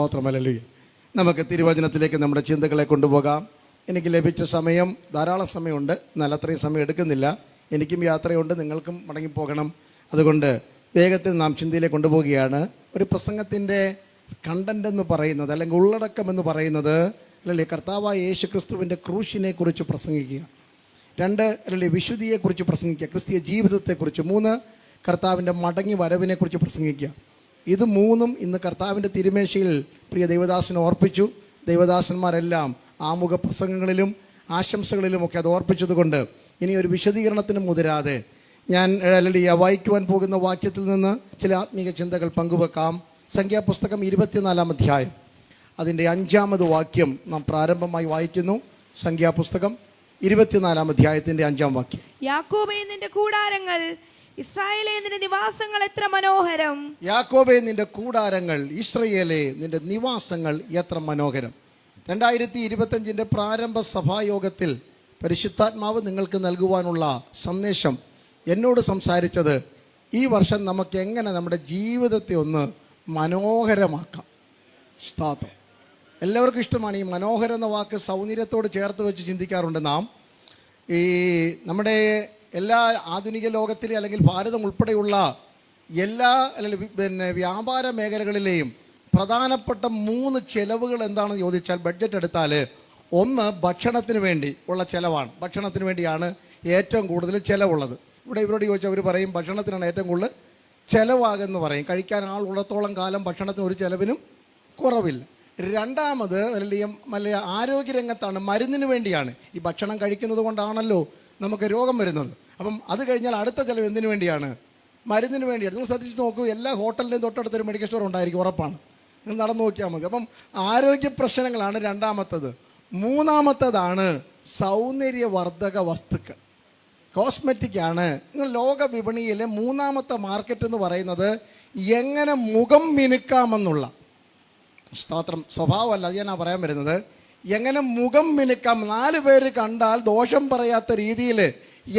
സ്തോത്രം. ഹല്ലേലൂയ. നമുക്ക് തിരുവചനത്തിലേക്ക് നമ്മുടെ ചിന്തകളെ കൊണ്ടുപോകാം. എനിക്ക് ലഭിച്ച സമയം ധാരാളം സമയമുണ്ട്, എന്നാൽ അത്രയും സമയം എടുക്കുന്നില്ല. എനിക്കും യാത്രയുണ്ട്, നിങ്ങൾക്കും മടങ്ങിപ്പോകണം. അതുകൊണ്ട് വേഗത്തിൽ നാം ചിന്തയിലേക്ക് കൊണ്ടുപോവുകയാണ്. ഒരു പ്രസംഗത്തിൻ്റെ കണ്ടന്റ് എന്ന് പറയുന്നത്, അല്ലെങ്കിൽ ഉള്ളടക്കം എന്ന് പറയുന്നത്, അല്ലല്ലേ, കർത്താവായ യേശു ക്രിസ്തുവിൻ്റെ ക്രൂശിനെ കുറിച്ച് പ്രസംഗിക്കുക. 2, അല്ലല്ലേ, വിശുദ്ധിയെക്കുറിച്ച് പ്രസംഗിക്കുക, ക്രിസ്തീയ ജീവിതത്തെക്കുറിച്ച്. 3, കർത്താവിൻ്റെ മടങ്ങി വരവിനെക്കുറിച്ച് പ്രസംഗിക്കുക. ഇത് 3 ഇന്ന് കർത്താവിൻ്റെ തിരുമേശയിൽ പ്രിയ ദൈവദാസനെ ഓർപ്പിച്ചു. ദൈവദാസന്മാരെല്ലാം ആമുഖ പ്രസംഗങ്ങളിലും ആശംസകളിലുമൊക്കെ അത് ഓർപ്പിച്ചതുകൊണ്ട് ഇനി ഒരു വിശദീകരണത്തിന് മുതിരാതെ ഞാൻ വായിക്കുവാൻ പോകുന്ന വാക്യത്തിൽ നിന്ന് ചില ആത്മീക ചിന്തകൾ പങ്കുവെക്കാം. സംഖ്യാപുസ്തകം 24-ാം അധ്യായം അതിൻ്റെ 5-ാമത് വാക്യം നാം പ്രാരംഭമായി വായിക്കുന്നു. സംഖ്യാപുസ്തകം 24-ാം അധ്യായത്തിൻ്റെ 5-ാം വാക്യം. യാക്കോബേ നിന്റെ കൂടാരങ്ങൾ, ഇസ്രായേലേ നിന്റെ നിവാസങ്ങൾ എത്ര മനോഹരം. യാക്കോബേ നിന്റെ കൂടാരങ്ങൾ, ഇസ്രായേലേ നിന്റെ നിവാസങ്ങൾ എത്ര മനോഹരം. 2025 പ്രാരംഭ സഭായോഗത്തിൽ പരിശുദ്ധാത്മാവ് നിങ്ങൾക്ക് നൽകുവാനുള്ള സന്ദേശം എന്നോട് സംസാരിച്ചത്, ഈ വർഷം നമുക്ക് എങ്ങനെ നമ്മുടെ ജീവിതത്തെ ഒന്ന് മനോഹരമാക്കാം. സ്തോത്രം. എല്ലാവർക്കും ഇഷ്ടമാണ് ഈ മനോഹരം എന്ന വാക്ക്. സൗന്ദര്യത്തോട് ചേർത്ത് വെച്ച് ചിന്തിക്കാറുണ്ട് നാം. ഈ നമ്മുടെ എല്ലാ ആധുനിക ലോകത്തിലെ, അല്ലെങ്കിൽ ഭാരതം ഉൾപ്പെടെയുള്ള എല്ലാ, അല്ലെങ്കിൽ വ്യാപാര മേഖലകളിലെയും പ്രധാനപ്പെട്ട 3 ചെലവുകൾ എന്താണെന്ന് ചോദിച്ചാൽ, ബഡ്ജറ്റ് എടുത്താൽ 1 ഭക്ഷണത്തിന് വേണ്ടി ഉള്ള ചിലവാണ്. ഭക്ഷണത്തിന് വേണ്ടിയാണ് ഏറ്റവും കൂടുതൽ ചിലവുള്ളത്. ഇവിടെ ഇവരോട് ചോദിച്ചാൽ അവർ പറയും ഭക്ഷണത്തിനാണ് ഏറ്റവും കൂടുതൽ ചിലവാകുമെന്ന് പറയും. കഴിക്കാൻ ആളുള്ളത്തോളം കാലം ഭക്ഷണത്തിന് ഒരു ചിലവിനും കുറവില്ല. 2ാമത് അല്ലെങ്കിൽ ആരോഗ്യരംഗത്താണ്, മരുന്നിന് വേണ്ടിയാണ്. ഈ ഭക്ഷണം കഴിക്കുന്നത് കൊണ്ടാണല്ലോ നമുക്ക് രോഗം വരുന്നത്. അപ്പം അത് കഴിഞ്ഞാൽ അടുത്ത ചിലവ് എന്തിനു വേണ്ടിയാണ്? മരുന്നിന് വേണ്ടിയാണ്. നിങ്ങൾ ശ്രദ്ധിച്ച് നോക്കൂ, എല്ലാ ഹോട്ടലിൻ്റെയും തൊട്ടടുത്തൊരു മെഡിക്കൽ സ്റ്റോർ ഉണ്ടായിരിക്കും, ഉറപ്പാണ്. നിങ്ങൾ നടന്നു നോക്കിയാൽ മതി. അപ്പം ആരോഗ്യ പ്രശ്നങ്ങളാണ് 2ാമത്തത്. 3ാമത്തതാണ് സൗന്ദര്യവർദ്ധക വസ്തുക്കൾ, കോസ്മെറ്റിക്കാണ്. നിങ്ങൾ ലോക വിപണിയിലെ 3ാമത്തെ മാർക്കറ്റ് എന്ന് പറയുന്നത് എങ്ങനെ മുഖം മിനുക്കാമെന്നുള്ള, സ്തോത്രം, സ്വഭാവമല്ല അത് ഞാനാ പറയാൻ വരുന്നത്. എങ്ങനെ മുഖം മിനുക്കാം, 4 പേര് കണ്ടാൽ ദോഷം പറയാത്ത രീതിയിൽ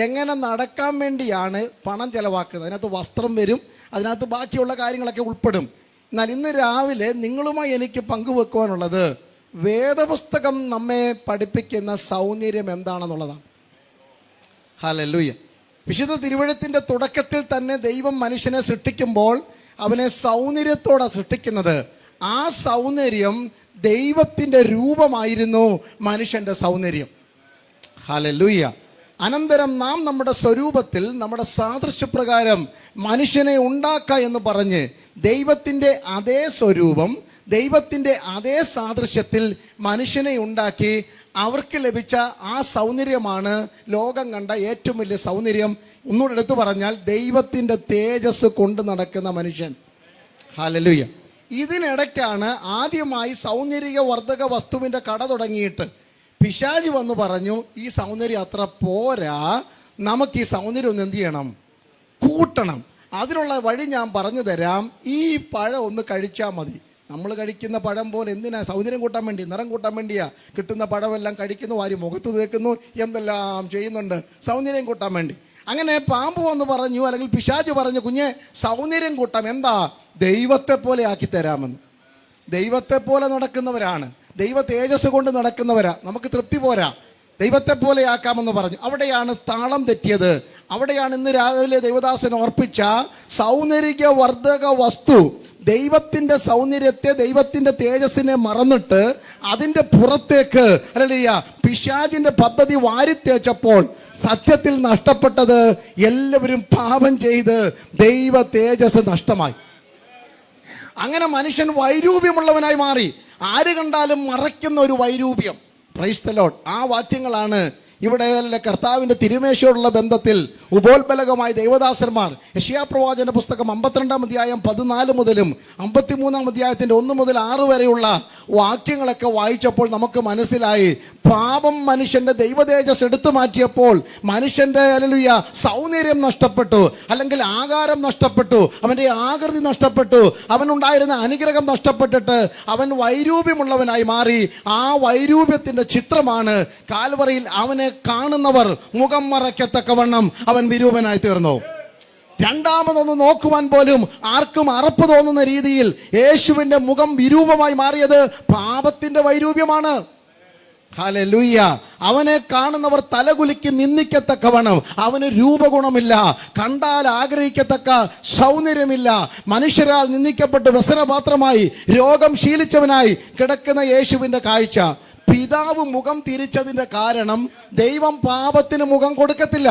എങ്ങനെ നടക്കാൻ വേണ്ടിയാണ് പണം ചിലവാക്കുന്നത്. അതിനകത്ത് വസ്ത്രം വരും, അതിനകത്ത് ബാക്കിയുള്ള കാര്യങ്ങളൊക്കെ ഉൾപ്പെടും. എന്നാൽ ഇന്ന് രാവിലെ നിങ്ങളുമായി എനിക്ക് പങ്കുവെക്കുവാനുള്ളത്, വേദപുസ്തകം നമ്മെ പഠിപ്പിക്കുന്ന സൗന്ദര്യം എന്താണെന്നുള്ളതാണ്. ഹല്ലേലൂയ. വിശുദ്ധ തിരുവെഴുത്തിൻ്റെ തുടക്കത്തിൽ തന്നെ ദൈവം മനുഷ്യനെ സൃഷ്ടിക്കുമ്പോൾ അവനെ സൗന്ദര്യത്തോടെ സൃഷ്ടിക്കുന്നത്. ആ സൗന്ദര്യം ദൈവത്തിൻ്റെ രൂപമായിരുന്നു മനുഷ്യൻ്റെ സൗന്ദര്യം. ഹല്ലേലൂയ. അനന്തരം നാം നമ്മുടെ സ്വരൂപത്തിൽ, നമ്മുടെ സാദൃശ്യപ്രകാരം മനുഷ്യനെ ഉണ്ടാക്കുക എന്ന് പറഞ്ഞ് ദൈവത്തിൻ്റെ അതേ സ്വരൂപം, ദൈവത്തിൻ്റെ അതേ സാദൃശ്യത്തിൽ മനുഷ്യനെ ഉണ്ടാക്കി. അവർക്ക് ലഭിച്ച ആ സൗന്ദര്യമാണ് ലോകം കണ്ട ഏറ്റവും വലിയ സൗന്ദര്യം. ഒന്നുകൂടെ എടുത്തു പറഞ്ഞാൽ, ദൈവത്തിൻ്റെ തേജസ് കൊണ്ട് നടക്കുന്ന മനുഷ്യൻ. ഹല്ലേലൂയ. ഇതിനിടയ്ക്കാണ് ആദ്യമായി സൗന്ദര്യ വർദ്ധക വസ്തുവിൻ്റെ കട തുടങ്ങിയിട്ട് പിശാച് വന്ന് പറഞ്ഞു, ഈ സൗന്ദര്യം അത്ര പോരാ, നമുക്ക് ഈ സൗന്ദര്യം ഒന്ന് എന്ത് ചെയ്യണം, കൂട്ടണം. അതിനുള്ള വഴി ഞാൻ പറഞ്ഞു തരാം. ഈ പഴം ഒന്ന് കഴിച്ചാൽ മതി. നമ്മൾ കഴിക്കുന്ന പഴം പോലെ എന്തിനാ? സൗന്ദര്യം കൂട്ടാൻ വേണ്ടി, നിറം കൂട്ടാൻ വേണ്ടിയാ. കിട്ടുന്ന പഴമെല്ലാം കഴിക്കുന്നു, വാരി മുഖത്ത് തേക്കുന്നു, എന്തെല്ലാം ചെയ്യുന്നുണ്ട് സൗന്ദര്യം കൂട്ടാൻ വേണ്ടി. അങ്ങനെ പാമ്പ് വന്ന് പറഞ്ഞു, അല്ലെങ്കിൽ പിശാച് പറഞ്ഞു, കുഞ്ഞെ സൗന്ദര്യം കൂട്ടാം, എന്താ, ദൈവത്തെ പോലെ ആക്കി തരാമെന്ന്. ദൈവത്തെ പോലെ നടക്കുന്നവരാണ്, ദൈവ തേജസ് കൊണ്ട് നടക്കുന്നവരാ, നമുക്ക് തൃപ്തി പോരാ, ദൈവത്തെ പോലെ ആക്കാമെന്ന് പറഞ്ഞു. അവിടെയാണ് താളം തെറ്റിയത്. അവിടെയാണ് ഇന്ന് രാവിലെ ദൈവദാസൻ ഓർപ്പിച്ച സൗന്ദര്യ വർദ്ധക വസ്തു. ദൈവത്തിൻ്റെ സൗന്ദര്യത്തെ, ദൈവത്തിൻ്റെ തേജസ്സിനെ മറന്നിട്ട് അതിൻ്റെ പുറത്തേക്ക്, അല്ലല്ല, പിശാചിൻ്റെ പദ്ധതി വാരിത്തേച്ചപ്പോൾ സത്യത്തിൽ നഷ്ടപ്പെട്ടത്, എല്ലാവരും പാപം ചെയ്ത് ദൈവ തേജസ് നഷ്ടമായി. അങ്ങനെ മനുഷ്യൻ വൈരൂപ്യമുള്ളവനായി മാറി. ആര് കണ്ടാലും മറയ്ക്കുന്ന ഒരു വൈരൂപ്യം. Price the Lord. ആ വാക്യങ്ങളാണ് ഇവിടെ കർത്താവിൻ്റെ തിരുമേശയോടുള്ള ബന്ധത്തിൽ ഉപോത്ബലകമായ ദൈവദാസന്മാർ യെശയ്യാ പ്രവാചന പുസ്തകം 52-ാം അധ്യായം 14 മുതലും 53-ാം അധ്യായത്തിൻ്റെ 1 മുതൽ 6 വരെയുള്ള വാക്യങ്ങളൊക്കെ വായിച്ചപ്പോൾ നമുക്ക് മനസ്സിലായി, പാപം മനുഷ്യൻ്റെ ദൈവതേജസ് എടുത്തു മാറ്റിയപ്പോൾ മനുഷ്യൻ്റെ ഹല്ലേലൂയ സൗന്ദര്യം നഷ്ടപ്പെട്ടു, അല്ലെങ്കിൽ ആകാരം നഷ്ടപ്പെട്ടു, അവൻ്റെ ആകൃതി നഷ്ടപ്പെട്ടു, അവനുണ്ടായിരുന്ന അനുഗ്രഹം നഷ്ടപ്പെട്ടിട്ട് അവൻ വൈരൂപ്യമുള്ളവനായി മാറി. ആ വൈരൂപ്യത്തിൻ്റെ ചിത്രമാണ് കാൽവറിയിൽ അവനെ കാണുന്നവർ മുഖം മറയ്ക്കത്തക്കവണ്ണം അവൻ വിരൂപനായി തീർന്നു. രണ്ടാമതൊന്ന് നോക്കുവാൻ പോലും ആർക്കും അറപ്പ് തോന്നുന്ന രീതിയിൽ യേശുവിന്റെ മുഖം വിരൂപമായി മാറിയത് പാപത്തിന്റെ വൈരൂപ്യമാണ്. ഹല്ലേലൂയ. അവനെ കാണുന്നവർ തലകുലുക്കി നിന്ദിക്കത്തക്കവണ്ണം അവന് രൂപഗുണമില്ല, കണ്ടാൽ ആഗ്രഹിക്കത്തക്ക സൗന്ദര്യമില്ല. മനുഷ്യരാൽ നിന്ദിക്കപ്പെട്ട് വ്യസനപാത്രമായി രോഗം ശീലിച്ചവനായി കിടക്കുന്ന യേശുവിന്റെ കാഴ്ച. പിതാവ് മുഖം തിരിച്ചതിന്റെ കാരണം ദൈവം പാപത്തിന് മുഖം കൊടുക്കത്തില്ല.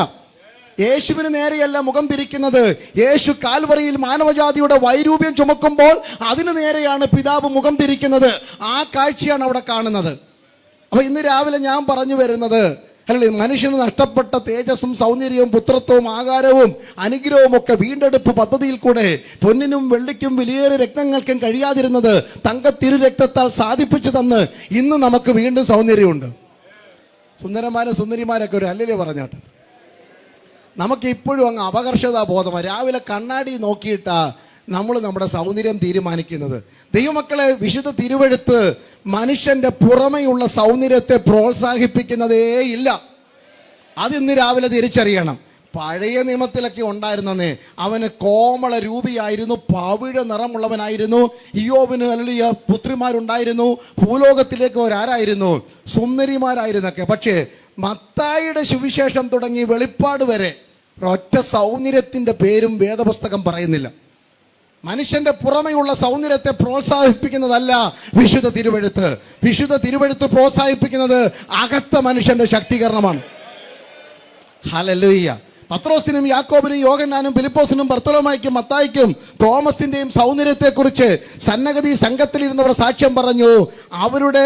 യേശുവിന് നേരെയല്ല മുഖം തിരിക്കുന്നത്. യേശു കാൽവറിയിൽ മാനവജാതിയുടെ വൈരൂപ്യം ചുമക്കുമ്പോൾ അതിനു നേരെയാണ് പിതാവ് മുഖം തിരിക്കുന്നത്. ആ കാഴ്ചയാണ് അവിടെ കാണുന്നത്. അപ്പൊ ഇന്ന് രാവിലെ ഞാൻ പറഞ്ഞു വരുന്നത്, അല്ലേ, മനുഷ്യന് നഷ്ടപ്പെട്ട തേജസ്സും സൗന്ദര്യവും പുത്രത്വവും ആകാരവും അനുഗ്രഹവും ഒക്കെ വീണ്ടെടുപ്പ് പദ്ധതിയിൽ കൂടെ പൊന്നിനും വെള്ളിക്കും വിലയേറിയ രത്നങ്ങൾക്കും കഴിയാതിരുന്നത് തങ്കത്തിരു രക്തത്താൽ സാധിപ്പിച്ചു തന്ന് ഇന്ന് നമുക്ക് വീണ്ടും സൗന്ദര്യമുണ്ട്. സുന്ദരന്മാരും സുന്ദരിമാരൊക്കെ ഒരു അല്ലല്ലേ പറഞ്ഞാട്ടെ. നമുക്ക് ഇപ്പോഴും അങ്ങ് അപകർഷതാ ബോധമാണ്. രാവിലെ കണ്ണാടി നോക്കിയിട്ടാ നമ്മൾ നമ്മുടെ സൗന്ദര്യം തീരുമാനിക്കുന്നത്. ദൈവമക്കളെ, വിശുദ്ധ തിരുവെഴുത്ത് മനുഷ്യന്റെ പുറമെയുള്ള സൗന്ദര്യത്തെ പ്രോത്സാഹിപ്പിക്കുന്നതേ ഇല്ല. അതിന്ന് രാവിലെ തിരിച്ചറിയണം. പഴയ നിയമത്തിലൊക്കെ ഉണ്ടായിരുന്നേ, അവന് കോമള രൂപിയായിരുന്നു, പവിഴ നിറമുള്ളവനായിരുന്നു. ഇയ്യോബിന് വലിയ പുത്രിമാരുണ്ടായിരുന്നു. ഭൂലോകത്തിലേക്ക് അവരാരായിരുന്നു? സുന്ദരിമാരായിരുന്നൊക്കെ. പക്ഷേ മത്തായിയുടെ സുവിശേഷം തുടങ്ങി വെളിപ്പാട് വരെ ഒറ്റ സൗന്ദര്യത്തിന്റെ പേരും വേദപുസ്തകം പറയുന്നില്ല. മനുഷ്യന്റെ പുറമെയുള്ള സൗന്ദര്യത്തെ പ്രോത്സാഹിപ്പിക്കുന്നതല്ല വിശുദ്ധ തിരുവെഴുത്ത്. വിശുദ്ധ തിരുവെഴുത്ത് പ്രോത്സാഹിപ്പിക്കുന്നത് അകത്ത മനുഷ്യന്റെ ശക്തീകരണമാണ്. ഹല്ലേലൂയ. പത്രോസിനും യാക്കോബിനും യോഹന്നാനും ഫിലിപ്പോസിനും ബർത്തലോമായ്ക്കും മത്തായിക്കും തോമസിന്റെയും സൗന്ദര്യത്തെക്കുറിച്ച് സന്നഗതി സംഘത്തിലിരുന്നവർ സാക്ഷ്യം പറഞ്ഞു. അവരുടെ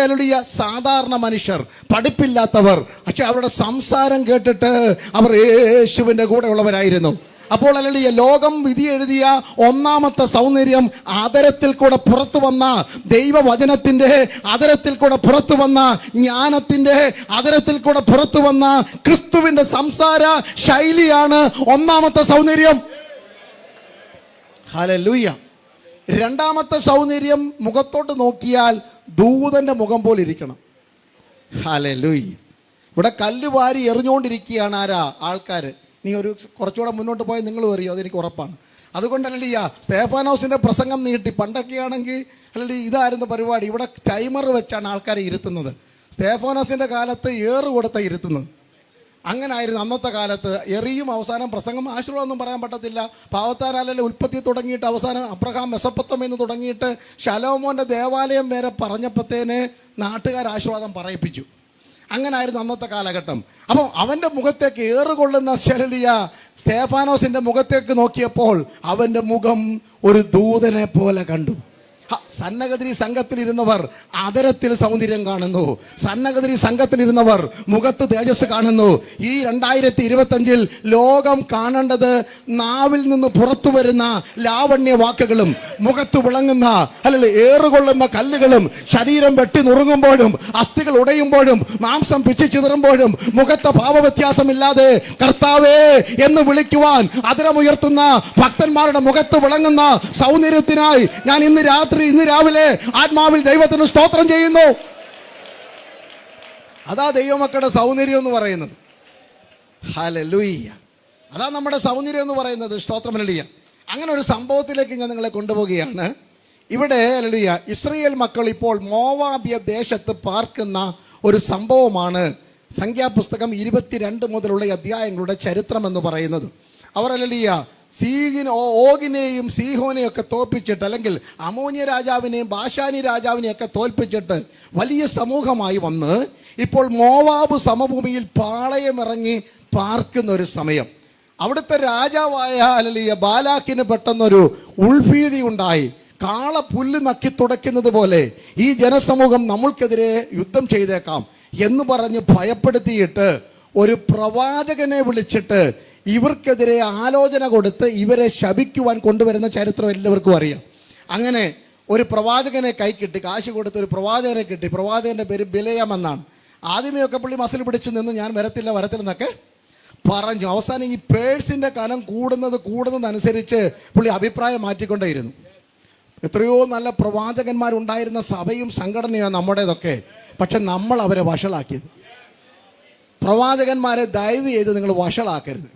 സാധാരണ മനുഷ്യർ, പഠിപ്പില്ലാത്തവർ, പക്ഷെ അവരുടെ സംസാരം കേട്ടിട്ട് അവർ യേശുവിന്റെ കൂടെ ഉള്ളവരായിരുന്നു. അപ്പോൾ ലോകം വിധി എഴുതിയ ഒന്നാമത്തെ സൗന്ദര്യം ആദരത്തിൽ കൂടെ പുറത്തു വന്ന ദൈവവചനത്തിന്റെ ആദരത്തിൽ കൂടെ പുറത്തു വന്ന ജ്ഞാനത്തിന്റെ ആദരത്തിൽ കൂടെ പുറത്തു വന്ന ക്രിസ്തുവിന്റെ സംസാര ശൈലിയാണ് ഒന്നാമത്തെ സൗന്ദര്യം. ഹല്ലേലൂയ. രണ്ടാമത്തെ സൗന്ദര്യം മുഖത്തോട്ട് നോക്കിയാൽ ദൂതന്റെ മുഖം പോലെ ഇരിക്കണം. ഹല്ലേലൂയ. ഇവിടെ കല്ല് വാരി എറിഞ്ഞുകൊണ്ടിരിക്കുകയാണ് ആരാ? ആൾക്കാർ. നീ ഒരു കുറച്ചുകൂടെ മുന്നോട്ട് പോയാൽ നിങ്ങൾ അറിയോ, അതെനിക്ക് ഉറപ്പാണ്. അതുകൊണ്ടല്ലേ സ്തേഫാനോസിന്റെ പ്രസംഗം നീട്ടി. പണ്ടൊക്കെ ആണെങ്കിൽ അല്ലെ ഇതായിരുന്നു പരിപാടി, ഇവിടെ ടൈമർ വെച്ചാണ് ആൾക്കാരെ ഇരുത്തുന്നത്. സ്തേഫാനോസിന്റെ കാലത്ത് ഏറ് കൊടുത്ത ഇരുത്തുന്നത്. അങ്ങനെ ആയിരുന്നു അന്നത്തെ കാലത്ത്. എറിയും അവസാനം പ്രസംഗം. ആശീർവാദമൊന്നും പറയാൻ പറ്റത്തില്ല. പാവത്താരല്ലേ ഉൽപ്പത്തി തുടങ്ങിയിട്ട് അവസാനം അബ്രഹാം മെസൊപ്പൊത്താമിൽ തുടങ്ങിയിട്ട് ശലോമോന്റെ ദേവാലയം വരെ പറഞ്ഞപ്പോഴത്തേന് നാട്ടുകാർ ആശീർവാദം പറയിപ്പിച്ചു. അങ്ങനെ ആയിരുന്നു അന്നത്തെ കാലഘട്ടം. അപ്പം അവൻ്റെ മുഖത്തേക്ക് ഏറുകൊള്ളുന്ന സ്തേഫാനോസിന്റെ മുഖത്തേക്ക് നോക്കിയപ്പോൾ അവൻ്റെ മുഖം ഒരു ദൂതനെ പോലെ കണ്ടു. സന്നഗതി സംഘത്തിലിരുന്നവർ ആദരത്തിൽ സൗന്ദര്യം കാണുന്നു. സന്നഗതി സംഘത്തിലിരുന്നവർ മുഖത്ത് തേജസ് കാണുന്നു. ഈ 2025 ലോകം കാണേണ്ടത് നാവിൽ നിന്ന് പുറത്തു വരുന്ന ലാവണ്യ വാക്കുകളും മുഖത്ത് വിളങ്ങുന്ന ഏറുകൊള്ളുന്ന കല്ലുകളും ശരീരം വെട്ടി നുറുങ്ങുമ്പോഴും അസ്ഥികൾ ഉടയുമ്പോഴും മാംസം പിച്ചിച്ചിതറുമ്പോഴും മുഖത്തെ ഭാവവ്യത്യാസമില്ലാതെ കർത്താവേ എന്ന് വിളിക്കുവാൻ അതിരമുയർത്തുന്ന ഭക്തന്മാരുടെ മുഖത്ത് വിളങ്ങുന്ന സൗന്ദര്യത്തിനായി ഞാൻ ഇന്ന് രാവിലെ ആത്മാവിൽ ദൈവത്തിന് സ്തോത്രം ചെയ്യുന്നു. അതാ ദൈവമക്കളുടെ സൗന്ദര്യം എന്ന് പറയുന്നത്. ഹല്ലേലൂയ. അതാ നമ്മുടെ സൗന്ദര്യം എന്ന് പറയുന്നത്. സ്തോത്രം. ഹല്ലേലൂയ. അങ്ങനെ ഒരു സംഭവത്തിലേക്ക് ഞാൻ നിങ്ങളെ കൊണ്ടുപോവുകയാണ്. ഇവിടെ ഹല്ലേലൂയ ഇസ്രായേൽ മക്കൾ ഇപ്പോൾ മോവാബ്യ ദേശത്ത് പാർക്കുന്ന ഒരു സംഭവമാണ് സംഖ്യാപുസ്തകം 22 മുതലുള്ള അധ്യായങ്ങളുടെ ചരിത്രം എന്ന് പറയുന്നത്. അവർ ഹല്ലേലൂയ ഓഗിനെയും സീഹോനെയും ഒക്കെ തോൽപ്പിച്ചിട്ട്, അല്ലെങ്കിൽ അമോന്യ രാജാവിനെയും ബാഷാനി രാജാവിനെയും ഒക്കെ തോൽപ്പിച്ചിട്ട് വലിയ സമൂഹമായി വന്ന് ഇപ്പോൾ മോവാബ് സമഭൂമിയിൽ പാളയമിറങ്ങി പാർക്കുന്ന ഒരു സമയം. അവിടുത്തെ രാജാവായ ബാലാക്കിന് പെട്ടെന്നൊരു ഉൾഭീതി ഉണ്ടായി. കാള പുല്ല് നക്കി തുടയ്ക്കുന്നത് പോലെ ഈ ജനസമൂഹം നമ്മൾക്കെതിരെ യുദ്ധം ചെയ്തേക്കാം എന്ന് പറഞ്ഞ് ഭയപ്പെടുത്തിയിട്ട് ഒരു പ്രവാചകനെ വിളിച്ചിട്ട് ഇവർക്കെതിരെ ആലോചന കൊടുത്ത് ഇവരെ ശപിക്കുവാൻ കൊണ്ടുവരുന്ന ചരിത്രം എല്ലാവർക്കും അറിയാം. അങ്ങനെ ഒരു പ്രവാചകനെ കൈ കിട്ടി, കാശ് കൊടുത്ത് ഒരു പ്രവാചകനെ കിട്ടി. പ്രവാചകന്റെ പേര് ബിലയാം എന്നാണ്. ആദ്യമേയൊക്കെ പുള്ളി മസിൽ പിടിച്ച് നിന്ന് ഞാൻ വരത്തില്ലെന്നൊക്കെ പറഞ്ഞു. അവസാനം ഈ പേഴ്സിന്റെ കനം കൂടുന്നതനുസരിച്ച് പുള്ളി അഭിപ്രായം മാറ്റിക്കൊണ്ടേയിരുന്നു. എത്രയോ നല്ല പ്രവാചകന്മാരുണ്ടായിരുന്ന സഭയും സംഘടനയാണ് നമ്മുടേതൊക്കെ. പക്ഷെ നമ്മൾ അവരെ വഷളാക്കിയത്. പ്രവാചകന്മാരെ ദയവ് ചെയ്ത് നിങ്ങൾ വഷളാക്കരുത്.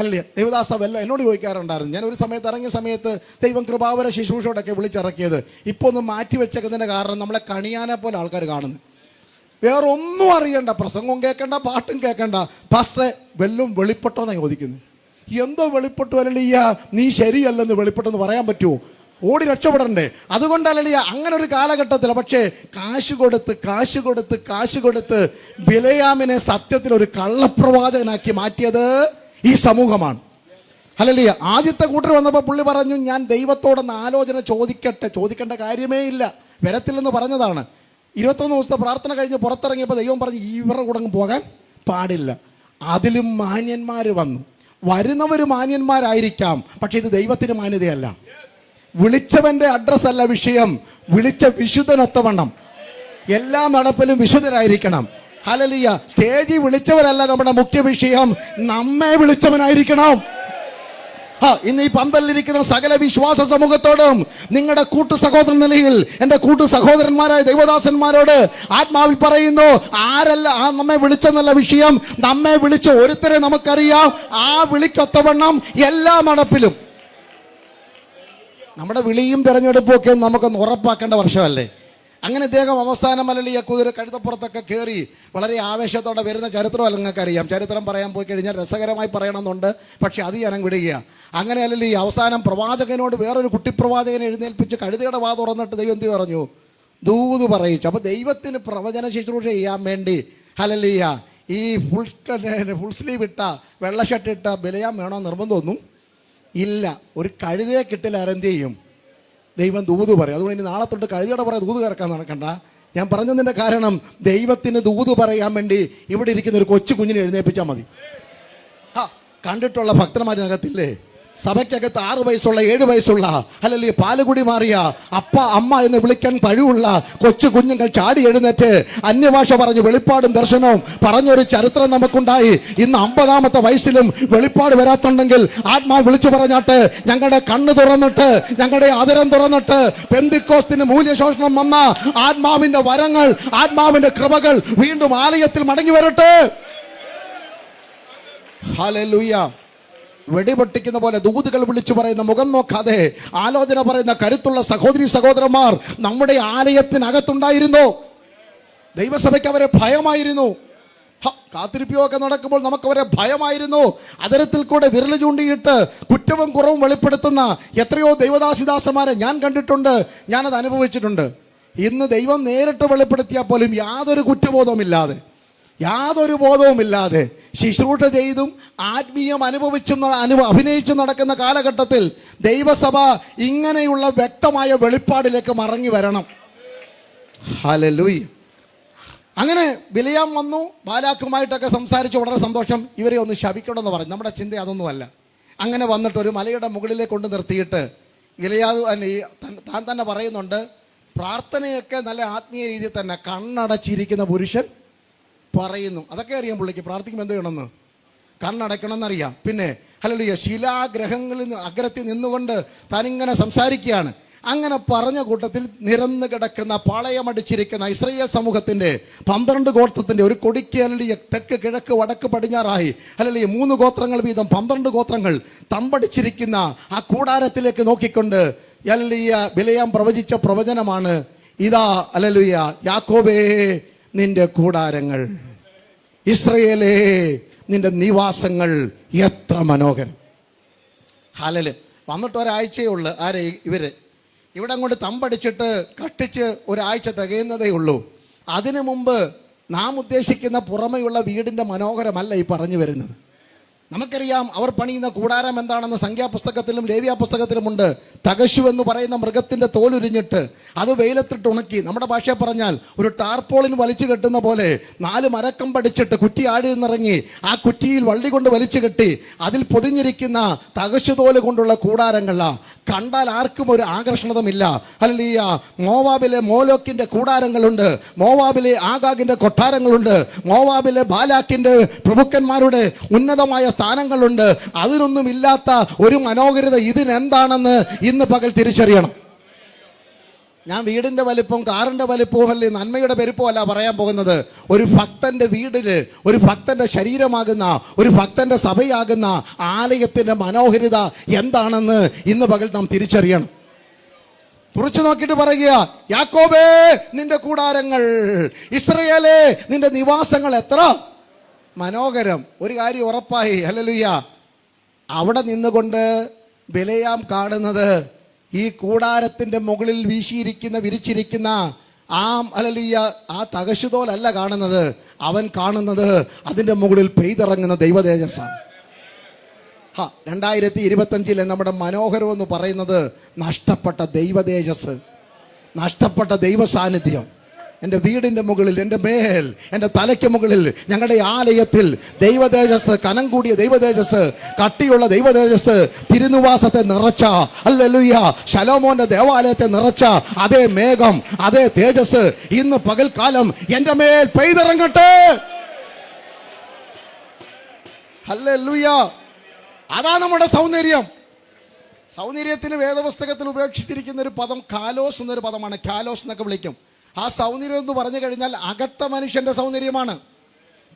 അല്ലേ? ദേവദാസ വല്ല എന്നോട് ചോദിക്കാറുണ്ടായിരുന്നു. ഞാൻ ഒരു സമയത്ത് ഇറങ്ങിയ സമയത്ത് ദൈവം കൃപാവര ശുശ്രൂഷയോടൊക്കെ വിളിച്ചിറക്കിയത്. ഇപ്പോൾ ഒന്ന് മാറ്റി വെച്ചേക്കുന്നതിൻ്റെ കാരണം നമ്മളെ കണിയാനെ പോലെ ആൾക്കാർ കാണുന്നു. വേറെ ഒന്നും അറിയണ്ട, പ്രസംഗവും കേൾക്കണ്ട, പാട്ടും കേൾക്കണ്ട, പാസ്റ്ററെ വല്ലതും വെളിപ്പെട്ടോന്നാണ് ചോദിക്കുന്നത്. എന്തോ വെളിപ്പെട്ടു അല്ലല്ല, നീ ശരിയല്ലെന്ന് വെളിപ്പെട്ടെന്ന് പറയാൻ പറ്റുമോ? ഓടി രക്ഷപ്പെടണ്ടേ? അതുകൊണ്ടല്ല അങ്ങനെ ഒരു കാലഘട്ടത്തിൽ. പക്ഷേ കാശ് കൊടുത്ത് ബിലയാമിനെ സത്യത്തിൽ ഒരു കള്ളപ്രവാചകനാക്കി മാറ്റിയത് ഈ സമൂഹമാണ്. ഹല്ലേലൂയ. ആദ്യത്തെ കൂട്ടർ വന്നപ്പോൾ പുള്ളി പറഞ്ഞു, ഞാൻ ദൈവത്തോടൊന്ന് ആലോചന ചോദിക്കേണ്ട കാര്യമേ ഇല്ല, വരത്തില്ലെന്ന് പറഞ്ഞതാണ്. 21 ദിവസത്തെ പ്രാർത്ഥന കഴിഞ്ഞ് പുറത്തിറങ്ങിയപ്പോൾ ദൈവം പറഞ്ഞു, ഇവരുടെ കൂടെ അങ്ങ് പോകാൻ പാടില്ല. അതിലും മാന്യന്മാർ വന്നു. വരുന്നവർ മാന്യന്മാരായിരിക്കാം, പക്ഷെ ഇത് ദൈവത്തിന് മാന്യതയല്ല. വിളിച്ചവന്റെ അഡ്രസ് അല്ല വിഷയം, വിളിച്ച വിശുദ്ധനൊത്തവണ്ണം എല്ലാ നടപ്പിലും വിശുദ്ധരായിരിക്കണം. ഹല്ലേലൂയ. സ്റ്റേജിൽ വിളിച്ചവരല്ല നമ്മുടെ മുഖ്യ വിഷയം, നമ്മെ വിളിച്ചവനായിരിക്കണം. ഇന്ന് ഈ പന്തലിരിക്കുന്ന സകല വിശ്വാസ സമൂഹത്തോടും നിങ്ങളുടെ കൂട്ടു സഹോദരൻ നിലയിൽ എൻ്റെ കൂട്ടു സഹോദരന്മാരായ ദൈവദാസന്മാരോട് ആത്മാവിൽ പറയുന്നു, ആരല്ല നമ്മെ വിളിച്ചെന്നല്ല വിഷയം, നമ്മെ വിളിച്ച ഒരുത്തരെ നമുക്കറിയാം. ആ വിളിക്കൊത്തവണ്ണം എല്ലാ നടപ്പിലും നമ്മുടെ വിളിയും തെരഞ്ഞെടുപ്പും ഒക്കെ നമുക്കൊന്ന് ഉറപ്പാക്കേണ്ട വർഷമല്ലേ? അങ്ങനെ ഇദ്ദേഹം അവസാനം അല്ലല്ല കുതിര കഴുതപ്പുറത്തൊക്കെ കയറി വളരെ ആവേശത്തോടെ വരുന്ന ചരിത്രമല്ല നിങ്ങൾക്കറിയാം. ചരിത്രം പറയാൻ പോയി കഴിഞ്ഞാൽ രസകരമായി പറയണമെന്നുണ്ട്, പക്ഷെ അത് ഞാൻ വിടുക. അങ്ങനെ അല്ലല്ല അവസാനം പ്രവാചകനോട് വേറൊരു കുട്ടിപ്രവാചകനെ എഴുന്നേൽപ്പിച്ച് കഴുതയുടെ വാ തുറന്നിട്ട് ദൈവം എന്ത് പറഞ്ഞു? ദൂത് പറയിച്ചു. അപ്പോൾ ദൈവത്തിന് പ്രവചന ശുശ്രൂഷ ചെയ്യാൻ വേണ്ടി ഹല്ലേലൂയ ഈ ഫുൾ സ്ലീവ് ഇട്ട വെള്ള ഷർട്ട് ഇട്ട ബിലയാം വേണോ നിർബന്ധമൊന്നും ഇല്ല. ഒരു കഴുതയെ കിട്ടില്ല, ആരെന്ത് ചെയ്യും? ദൈവം ദൂത് പറയും. അതുകൊണ്ട് ഇനി നാളെ തൊട്ട് കഴുതയുടെ പറയാൻ ദൂത് കറക്കാൻ നടക്കണ്ട. ഞാൻ പറഞ്ഞതിൻ്റെ കാരണം, ദൈവത്തിന് ദൂത് പറയാൻ വേണ്ടി ഇവിടെ ഇരിക്കുന്ന ഒരു കൊച്ചു കുഞ്ഞിനെ എഴുന്നേൽപ്പിച്ചാൽ മതി. കണ്ടിട്ടുള്ള ഭക്തന്മാരിനകത്തില്ലേ, സഭയ്ക്കകത്ത് 6 വയസ്സുള്ള 7 വയസ്സുള്ള അല്ലെങ്കിൽ പാലുകുടി മാറിയ അപ്പ അമ്മ എന്ന് വിളിക്കാൻ കഴിവുള്ള കൊച്ചു കുഞ്ഞുങ്ങൾ ചാടി എഴുന്നേറ്റ് അന്യഭാഷ പറഞ്ഞ് വെളിപ്പാടും ദർശനവും പറഞ്ഞൊരു ചരിത്രം നമുക്കുണ്ടായി. ഇന്ന് 50-ാമത്തെ വയസ്സിലും വെളിപ്പാട് വരാത്തുണ്ടെങ്കിൽ ആത്മാവ് വിളിച്ചു പറഞ്ഞാട്ട്, ഞങ്ങളുടെ കണ്ണ് തുറന്നിട്ട്, ഞങ്ങളുടെ അതിരം തുറന്നിട്ട്, പെന്തിക്കോസ്തിന് മൂല്യശോഷണം വന്ന ആത്മാവിന്റെ വരങ്ങൾ, ആത്മാവിന്റെ കൃപകൾ വീണ്ടും ആലയത്തിൽ മടങ്ങി വരട്ടെ. ഹല്ലേലൂയ. വെടിപൊട്ടിക്കുന്ന പോലെ ദൂതുകൾ വിളിച്ചു പറയുന്ന, മുഖം നോക്കാതെ ആലോചന പറയുന്ന കരുത്തുള്ള സഹോദരി സഹോദരന്മാർ നമ്മുടെ ആലയത്തിനകത്തുണ്ടായിരുന്നു. ദൈവസഭയ്ക്ക് അവരെ ഭയമായിരുന്നു. കാത്തിരിപ്പിയൊക്കെ നടക്കുമ്പോൾ നമുക്ക് അവരെ ഭയമായിരുന്നു. അതരത്തിൽ കൂടെ വിരൽ ചൂണ്ടിയിട്ട് കുറ്റവും കുറവും വെളിപ്പെടുത്തുന്ന എത്രയോ ദൈവദാസിദാസന്മാരെ ഞാൻ കണ്ടിട്ടുണ്ട്, ഞാനത് അനുഭവിച്ചിട്ടുണ്ട്. ഇന്ന് ദൈവം നേരിട്ട് വെളിപ്പെടുത്തിയാൽ പോലും യാതൊരു കുറ്റബോധവുമില്ലാതെ, യാതൊരു ബോധവുമില്ലാതെ ശുശ്രൂഷ ചെയ്തും ആത്മീയം അഭിനയിച്ചും നടക്കുന്ന കാലഘട്ടത്തിൽ ദൈവസഭ ഇങ്ങനെയുള്ള വ്യക്തമായ വെളിപ്പാടിലേക്ക് മടങ്ങി വരണം. ഹല്ലേലൂയ. അങ്ങനെ ബിലയാം വന്നു, ബാലാക്കുമായിട്ടൊക്കെ സംസാരിച്ചു, വളരെ സന്തോഷം. ഇവരെ ഒന്ന് ശപിക്കണമെന്ന് പറഞ്ഞു. നമ്മുടെ ചിന്ത അതൊന്നുമല്ല. അങ്ങനെ വന്നിട്ട് ഒരു മലയുടെ മുകളിലേക്ക് കൊണ്ട് നിർത്തിയിട്ട് ഗിലെയാദ് താൻ തന്നെ പറയുന്നുണ്ട്, പ്രാർത്ഥനയൊക്കെ നല്ല ആത്മീയ രീതിയിൽ തന്നെ കണ്ണടച്ചിരിക്കുന്ന പുരുഷൻ പറയുന്നു. അതൊക്കെ അറിയാം പുള്ളിക്ക്. പ്രാർത്ഥിക്കുമ്പോൾ എന്ത് ചെയ്യണമെന്ന് കണ്ണടയ്ക്കണമെന്നറിയാം. പിന്നെ ഹല്ലേലൂയ, ശിലാഗ്രഹങ്ങളിൽ അഗ്രത്തിൽ നിന്നുകൊണ്ട് താനിങ്ങനെ സംസാരിക്കുകയാണ്. അങ്ങനെ പറഞ്ഞ കൂട്ടത്തിൽ നിരന്ന് കിടക്കുന്ന പാളയമടിച്ചിരിക്കുന്ന ഇസ്രായേൽ സമൂഹത്തിൻ്റെ 12 ഗോത്രത്തിൻ്റെ ഒരു കൊടിക്ക് അല്ലെങ്കിൽ തെക്ക് കിഴക്ക് വടക്ക് പടിഞ്ഞാറായി അല്ലെങ്കിൽ 3 ഗോത്രങ്ങൾ വീതം 12 ഗോത്രങ്ങൾ തമ്പടിച്ചിരിക്കുന്ന ആ കൂടാരത്തിലേക്ക് നോക്കിക്കൊണ്ട് ബിലയാം പ്രവചിച്ച പ്രവചനമാണ് ഇതാ. ഹല്ലേലൂയ, യാക്കോബേ നിന്റെ കൂടാരങ്ങൾ, ഇസ്രായേലേ നിന്റെ നിവാസങ്ങൾ എത്ര മനോഹരം. ഹല്ലേലൂയ. വന്നിട്ട് ഒരാഴ്ചയേ ഉള്ളൂ. ആരെ? ഇവര് ഇവിടെ അങ്ങോട്ട് തമ്പടിച്ചിട്ട് കട്ടിച്ച് ഒരാഴ്ച തികയുന്നതേ ഉള്ളൂ. അതിനു മുമ്പ് നാം ഉദ്ദേശിക്കുന്ന പുറമെയുള്ള വീടിൻ്റെ മനോഹരമല്ല ഈ പറഞ്ഞു വരുന്നത്. നമുക്കറിയാം അവർ പണിയുന്ന കൂടാരം എന്താണെന്ന് സംഖ്യാപുസ്തകത്തിലും ലേവ്യാപുസ്തകത്തിലുമുണ്ട്. തകശു എന്ന് പറയുന്ന മൃഗത്തിൻ്റെ തോലുരിഞ്ഞിട്ട് അത് വെയിലത്തിട്ട് ഉണക്കി, നമ്മുടെ ഭാഷയിൽ പറഞ്ഞാൽ ഒരു ടാർപോളിന് വലിച്ചു കെട്ടുന്ന പോലെ 4 മരക്കം പഠിച്ചിട്ട് കുറ്റി ആടി നിന്നിറങ്ങി ആ കുറ്റിയിൽ വള്ളി കൊണ്ട് വലിച്ചു കെട്ടി അതിൽ പൊതിഞ്ഞിരിക്കുന്ന തകശു തോല് കൊണ്ടുള്ള കൂടാരങ്ങളാണ്. കണ്ടാൽ ആർക്കും ഒരു ആകർഷണതമില്ല. ഹല്ലേലൂയ. മോവാബിലെ മോലോക്കിൻ്റെ കൂടാരങ്ങളുണ്ട്, മോവാബിലെ ആഗാഗിൻ്റെ കൊട്ടാരങ്ങളുണ്ട്, മോവാബിലെ ബാലാക്കിൻ്റെ പ്രഭുക്കന്മാരുടെ ഉന്നതമായ സ്ഥാനങ്ങളുണ്ട്. അതിനൊന്നുമില്ലാത്ത ഒരു മനോഹരത ഇതിനെന്താണെന്ന് ഇന്ന് പകൽ തിരിച്ചറിയണം. ഞാൻ വീടിൻ്റെ വലിപ്പം, കാറിൻ്റെ വലിപ്പവും അല്ലേ, നന്മയുടെ പെരുപ്പവും അല്ല പറയാൻ പോകുന്നത്. ഒരു ഭക്തൻ്റെ വീടിന്, ഒരു ഭക്തൻ്റെ ശരീരമാകുന്ന, ഒരു ഭക്തൻ്റെ സഭയാകുന്ന ആലയത്തിൻ്റെ മനോഹരിത എന്താണെന്ന് ഇന്ന് പകൽ നാം തിരിച്ചറിയണം. തുറച്ചു നോക്കിയിട്ട് പറയുക, യാക്കോബേ നിന്റെ കൂടാരങ്ങൾ, ഇസ്രയേലേ നിന്റെ നിവാസങ്ങൾ എത്ര മനോഹരം. ഒരു കാര്യം ഉറപ്പായി, ഹല്ലേലൂയ, അവിടെ നിന്നുകൊണ്ട് ബിലെയാം കാണുന്നത് ഈ കൂടാരത്തിൻ്റെ മുകളിൽ വിരിച്ചിരിക്കുന്ന ഹല്ലേലൂയ ആ തകശുതോലല്ല കാണുന്നത്. അവൻ കാണുന്നത് അതിൻ്റെ മുകളിൽ പെയ്തിറങ്ങുന്ന ദൈവതേജസ്സാണ്. 2025 നമ്മുടെ മനോഹരം എന്ന് പറയുന്നത് നഷ്ടപ്പെട്ട ദൈവതേജസ്, നഷ്ടപ്പെട്ട ദൈവ സാന്നിധ്യം. എൻ്റെ വീടിൻ്റെ മുകളിൽ, എൻ്റെ മേൽ, എൻ്റെ തലയ്ക്ക് മുകളിൽ, ഞങ്ങളുടെ ആലയത്തിൽ ദൈവതേജസ്, കനം കൂടിയ ദൈവതേജസ്, കട്ടിയുള്ള ദൈവതേജസ്, തിരുനിവാസത്തെ നിറച്ച, ഹല്ലേലൂയ, ശലോമോന്റെ ദേവാലയത്തെ നിറച്ച അതേ മേഘം, അതേ തേജസ് ഇന്ന് പകൽക്കാലം എൻ്റെ മേൽ പെയ്തിറങ്ങട്ടെ. ഹല്ലേലൂയ. അതാണ് നമ്മുടെ സൗന്ദര്യം. സൗന്ദര്യത്തിന് വേദപുസ്തകത്തിൽ ഉപേക്ഷിച്ചിരിക്കുന്ന ഒരു പദം കാലോസ് എന്നൊരു പദമാണ്. കാലോസ് എന്നൊക്കെ വിളിക്കും. ആ സൗന്ദര്യം എന്ന് പറഞ്ഞു കഴിഞ്ഞാൽ അകത്ത മനുഷ്യൻ്റെ സൗന്ദര്യമാണ്,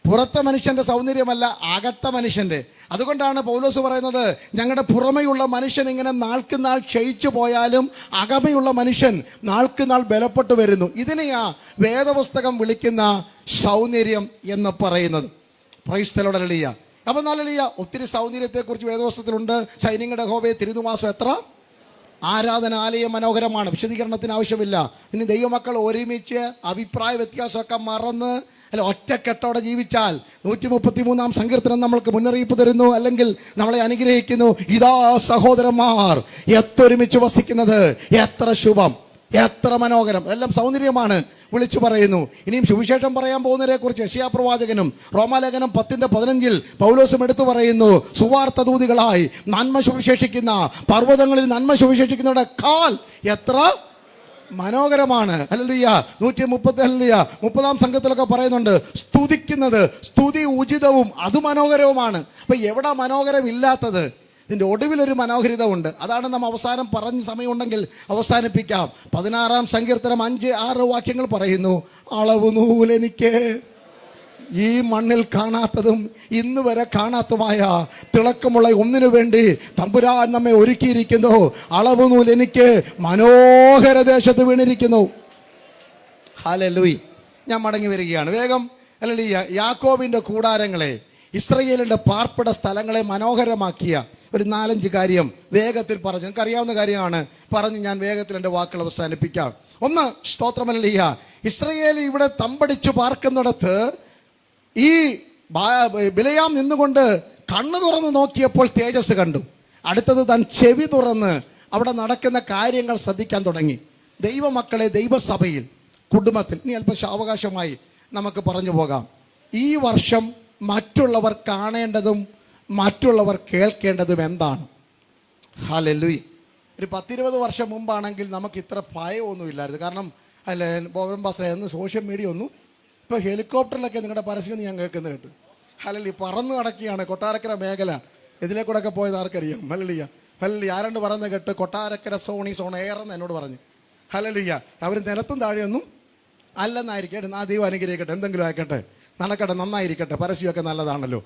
പുറത്തെ മനുഷ്യൻ്റെ സൗന്ദര്യമല്ല, അകത്ത മനുഷ്യൻ്റെ. അതുകൊണ്ടാണ് പൗലോസ് പറയുന്നത്, ഞങ്ങളുടെ പുറമെയുള്ള മനുഷ്യൻ ഇങ്ങനെ നാൾക്ക് നാൾ ക്ഷയിച്ചു പോയാലും അകമയുള്ള മനുഷ്യൻ നാൾക്ക് നാൾ ബലപ്പെട്ടു വരുന്നു. ഇതിനെയാ വേദപുസ്തകം വിളിക്കുന്ന സൗന്ദര്യം എന്ന് പറയുന്നത്. Price the Lord. ഹല്ലേലൂയ. അപ്പം ഹല്ലേലൂയ, ഒത്തിരി സൗന്ദര്യത്തെക്കുറിച്ച് വേദപുസ്തകത്തിലുണ്ട്. സൈന്യങ്ങളുടെ യഹോവേ തിരുനിവാസം എത്ര ആരാധനാലയം മനോഹരമാണ്. വിശദീകരണത്തിന് ആവശ്യമില്ല. ഇനി ദൈവമക്കൾ ഒരുമിച്ച് അഭിപ്രായ വ്യത്യാസമൊക്കെ മറന്ന് അല്ല ഒറ്റക്കെട്ടോടെ ജീവിച്ചാൽ 133 സങ്കീർത്തനം നമ്മൾക്ക് മുന്നറിയിപ്പ് തരുന്നു, അല്ലെങ്കിൽ നമ്മളെ അനുഗ്രഹിക്കുന്നു. ഇതാ സഹോദരന്മാർ എത്തൊരുമിച്ച് വസിക്കുന്നത്, എത്ര ശുഭം, എത്ര മനോഹരം. എല്ലാം സൗന്ദര്യമാണ് വിളിച്ചു പറയുന്നു. ഇനിയും സുവിശേഷം പറയാൻ പോകുന്നതിനെ കുറിച്ച് യെശയ്യാ പ്രവാചകനും റോമാലേഖനം 10:15 പൗലോസും എടുത്തു പറയുന്നു, സുവാർത്ത ദൂതികളായി നന്മ സുവിശേഷിക്കുന്ന, പർവ്വതങ്ങളിൽ നന്മ സുവിശേഷിക്കുന്നവരുടെ കാൽ എത്ര മനോഹരമാണ്. ഹല്ലേലൂയ. 130 സംഘത്തിലൊക്കെ പറയുന്നുണ്ട്, സ്തുതിക്കുന്നത്, സ്തുതി ഉചിതവും അത് മനോഹരവുമാണ്. അപ്പൊ എവിടെ മനോഹരം ഇല്ലാത്തത്? ഇതിൻ്റെ ഒടുവിലൊരു മനോഹരിത ഉണ്ട്. അതാണ് നാം അവസാനം പറഞ്ഞ സമയമുണ്ടെങ്കിൽ അവസാനിപ്പിക്കാം. 16 സങ്കീർത്തനം 5-6 വാക്യങ്ങൾ പറയുന്നു, അളവ് നൂലെനിക്ക് ഈ മണ്ണിൽ കാണാത്തതും ഇന്ന് വരെ കാണാത്തതുമായ തിളക്കമുള്ള ഒന്നിനു വേണ്ടി തമ്പുരാൻ നമ്മെ ഒരുക്കിയിരിക്കുന്നു. അളവ് നൂൽ എനിക്ക് മനോഹര ദേശത്ത് വീണിരിക്കുന്നു. ഹല്ലേലൂയ. ഞാൻ മടങ്ങി വരികയാണ് വേഗം. ഹല്ലേലൂയ. യാക്കോബിൻ്റെ കൂടാരങ്ങളെ, ഇസ്രയേലിൻ്റെ പാർപ്പിട സ്ഥലങ്ങളെ മനോഹരമാക്കിയ ഒരു 4-5 കാര്യം വേഗത്തിൽ പറഞ്ഞു. എനിക്കറിയാവുന്ന കാര്യമാണ്, പറഞ്ഞ് ഞാൻ വേഗത്തിൽ എൻ്റെ വാക്കുകൾ അവസാനിപ്പിക്കാം. ഒന്ന്, സ്തോത്രം. ഹല്ലേലൂയ. ഇസ്രയേൽ ഇവിടെ തമ്പടിച്ചു പാർക്കുന്നിടത്ത് ഈ ബിലെയാം നിന്നുകൊണ്ട് കണ്ണു തുറന്ന് നോക്കിയപ്പോൾ തേജസ് കണ്ടു. അടുത്തത് താൻ ചെവി തുറന്ന് അവിടെ നടക്കുന്ന കാര്യങ്ങൾ ശ്രദ്ധിക്കാൻ തുടങ്ങി. ദൈവമക്കളെ, ദൈവസഭയിൽ, കുടുംബത്തിൽ, ഇനി അല്പം സാവകാശമായി നമുക്ക് പറഞ്ഞു പോകാം. ഈ വർഷം മറ്റുള്ളവർ കാണേണ്ടതും മറ്റുള്ളവർ കേൾക്കേണ്ടതും എന്താണ്? ഹല്ലേലൂയ. ഒരു 10-20 വർഷം മുമ്പാണെങ്കിൽ നമുക്ക് ഇത്ര ഭയമൊന്നുമില്ലായിരുന്നു. കാരണം അല്ലേ എന്ന് സോഷ്യൽ മീഡിയ ഒന്നും, ഇപ്പോൾ ഹെലികോപ്റ്ററിലൊക്കെ നിങ്ങളുടെ പരസ്യം ഞാൻ കേൾക്കുന്നത് കേട്ടു. ഹല്ലേലൂയ. പറന്ന് നടക്കുകയാണ് കൊട്ടാരക്കര മേഖല. ഇതിലേക്കൂടെയൊക്കെ പോയത് ആർക്കറിയാം? ഹല്ലേലൂയ. ഹല്ലേലൂയ. ആരണ്ട് പറയുന്നത് കേട്ട്, കൊട്ടാരക്കര സോൺ എയർ എന്ന് എന്നോട് പറഞ്ഞു. ഹല്ലേലൂയ. അവർ നിലത്തും താഴെയൊന്നും അല്ലെന്നായിരിക്കട്ടെ. ദൈവം അനുഗ്രഹിക്കട്ടെ, എന്തെങ്കിലും ആയിക്കട്ടെ, നടക്കട്ടെ, നന്നായിരിക്കട്ടെ. പരസ്യമൊക്കെ നല്ലതാണല്ലോ.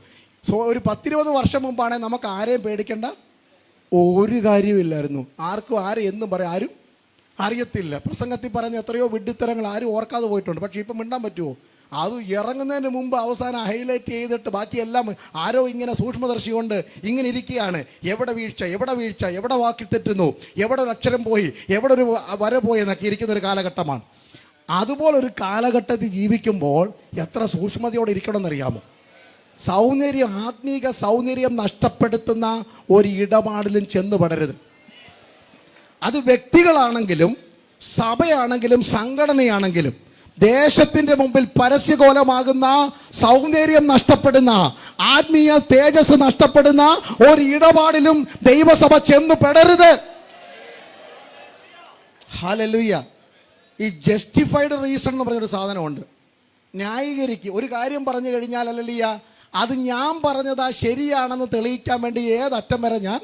ഒരു 10-20 വർഷം മുമ്പാണെങ്കിൽ നമുക്ക് ആരെയും പേടിക്കേണ്ട ഒരു കാര്യമില്ലായിരുന്നു. ആർക്കും ആരും എന്നും പറയാം, ആരും അറിയത്തില്ല. പ്രസംഗത്തിൽ പറഞ്ഞ എത്രയോ വിഡ്ഢിത്തരങ്ങൾ ആരും ഓർക്കാതെ പോയിട്ടുണ്ട്. പക്ഷേ ഇപ്പം മിണ്ടാൻ പറ്റുമോ? അത് ഇറങ്ങുന്നതിന് മുമ്പ് അവസാനം ഹൈലൈറ്റ് ചെയ്തിട്ട് ബാക്കിയെല്ലാം ആരോ ഇങ്ങനെ സൂക്ഷ്മദർശി കൊണ്ട് ഇങ്ങനെ ഇരിക്കുകയാണ്. എവിടെ വീഴ്ച, എവിടെ വാക്കി തെറ്റുന്നു, എവിടെ ഒരു അക്ഷരം പോയി, എവിടെ ഒരു വര പോയി എന്നൊക്കെ ഇരിക്കുന്ന ഒരു കാലഘട്ടമാണ്. അതുപോലൊരു കാലഘട്ടത്തിൽ ജീവിക്കുമ്പോൾ എത്ര സൂക്ഷ്മതയോടെ ഇരിക്കണമെന്നറിയാമോ? സൗന്ദര്യം, ആത്മീക സൗന്ദര്യം നഷ്ടപ്പെടുത്തുന്ന ഒരു ഇടപാടിലും ചെന്ന് പെടരുത്. അത് വ്യക്തികളാണെങ്കിലും സഭയാണെങ്കിലും സംഘടനയാണെങ്കിലും ദേശത്തിൻ്റെ മുമ്പിൽ പരസ്യകോലമാകുന്ന സൗന്ദര്യം നഷ്ടപ്പെടുന്ന, ആത്മീയ തേജസ് നഷ്ടപ്പെടുന്ന ഒരു ഇടപാടിലും ദൈവസഭ ചെന്ന് പെടരുത്. ഹല്ലേലൂയ. ഈ ജസ്റ്റിഫൈഡ് റീസൺ എന്ന് പറഞ്ഞൊരു സാധനമുണ്ട്. ന്യായീകരിക്കുക. ഒരു കാര്യം പറഞ്ഞു കഴിഞ്ഞാൽ ഹല്ലേലൂയ, അത് ഞാൻ പറഞ്ഞതാ ശരിയാണെന്ന് തെളിയിക്കാൻ വേണ്ടി ഏതറ്റം വരെ ഞാൻ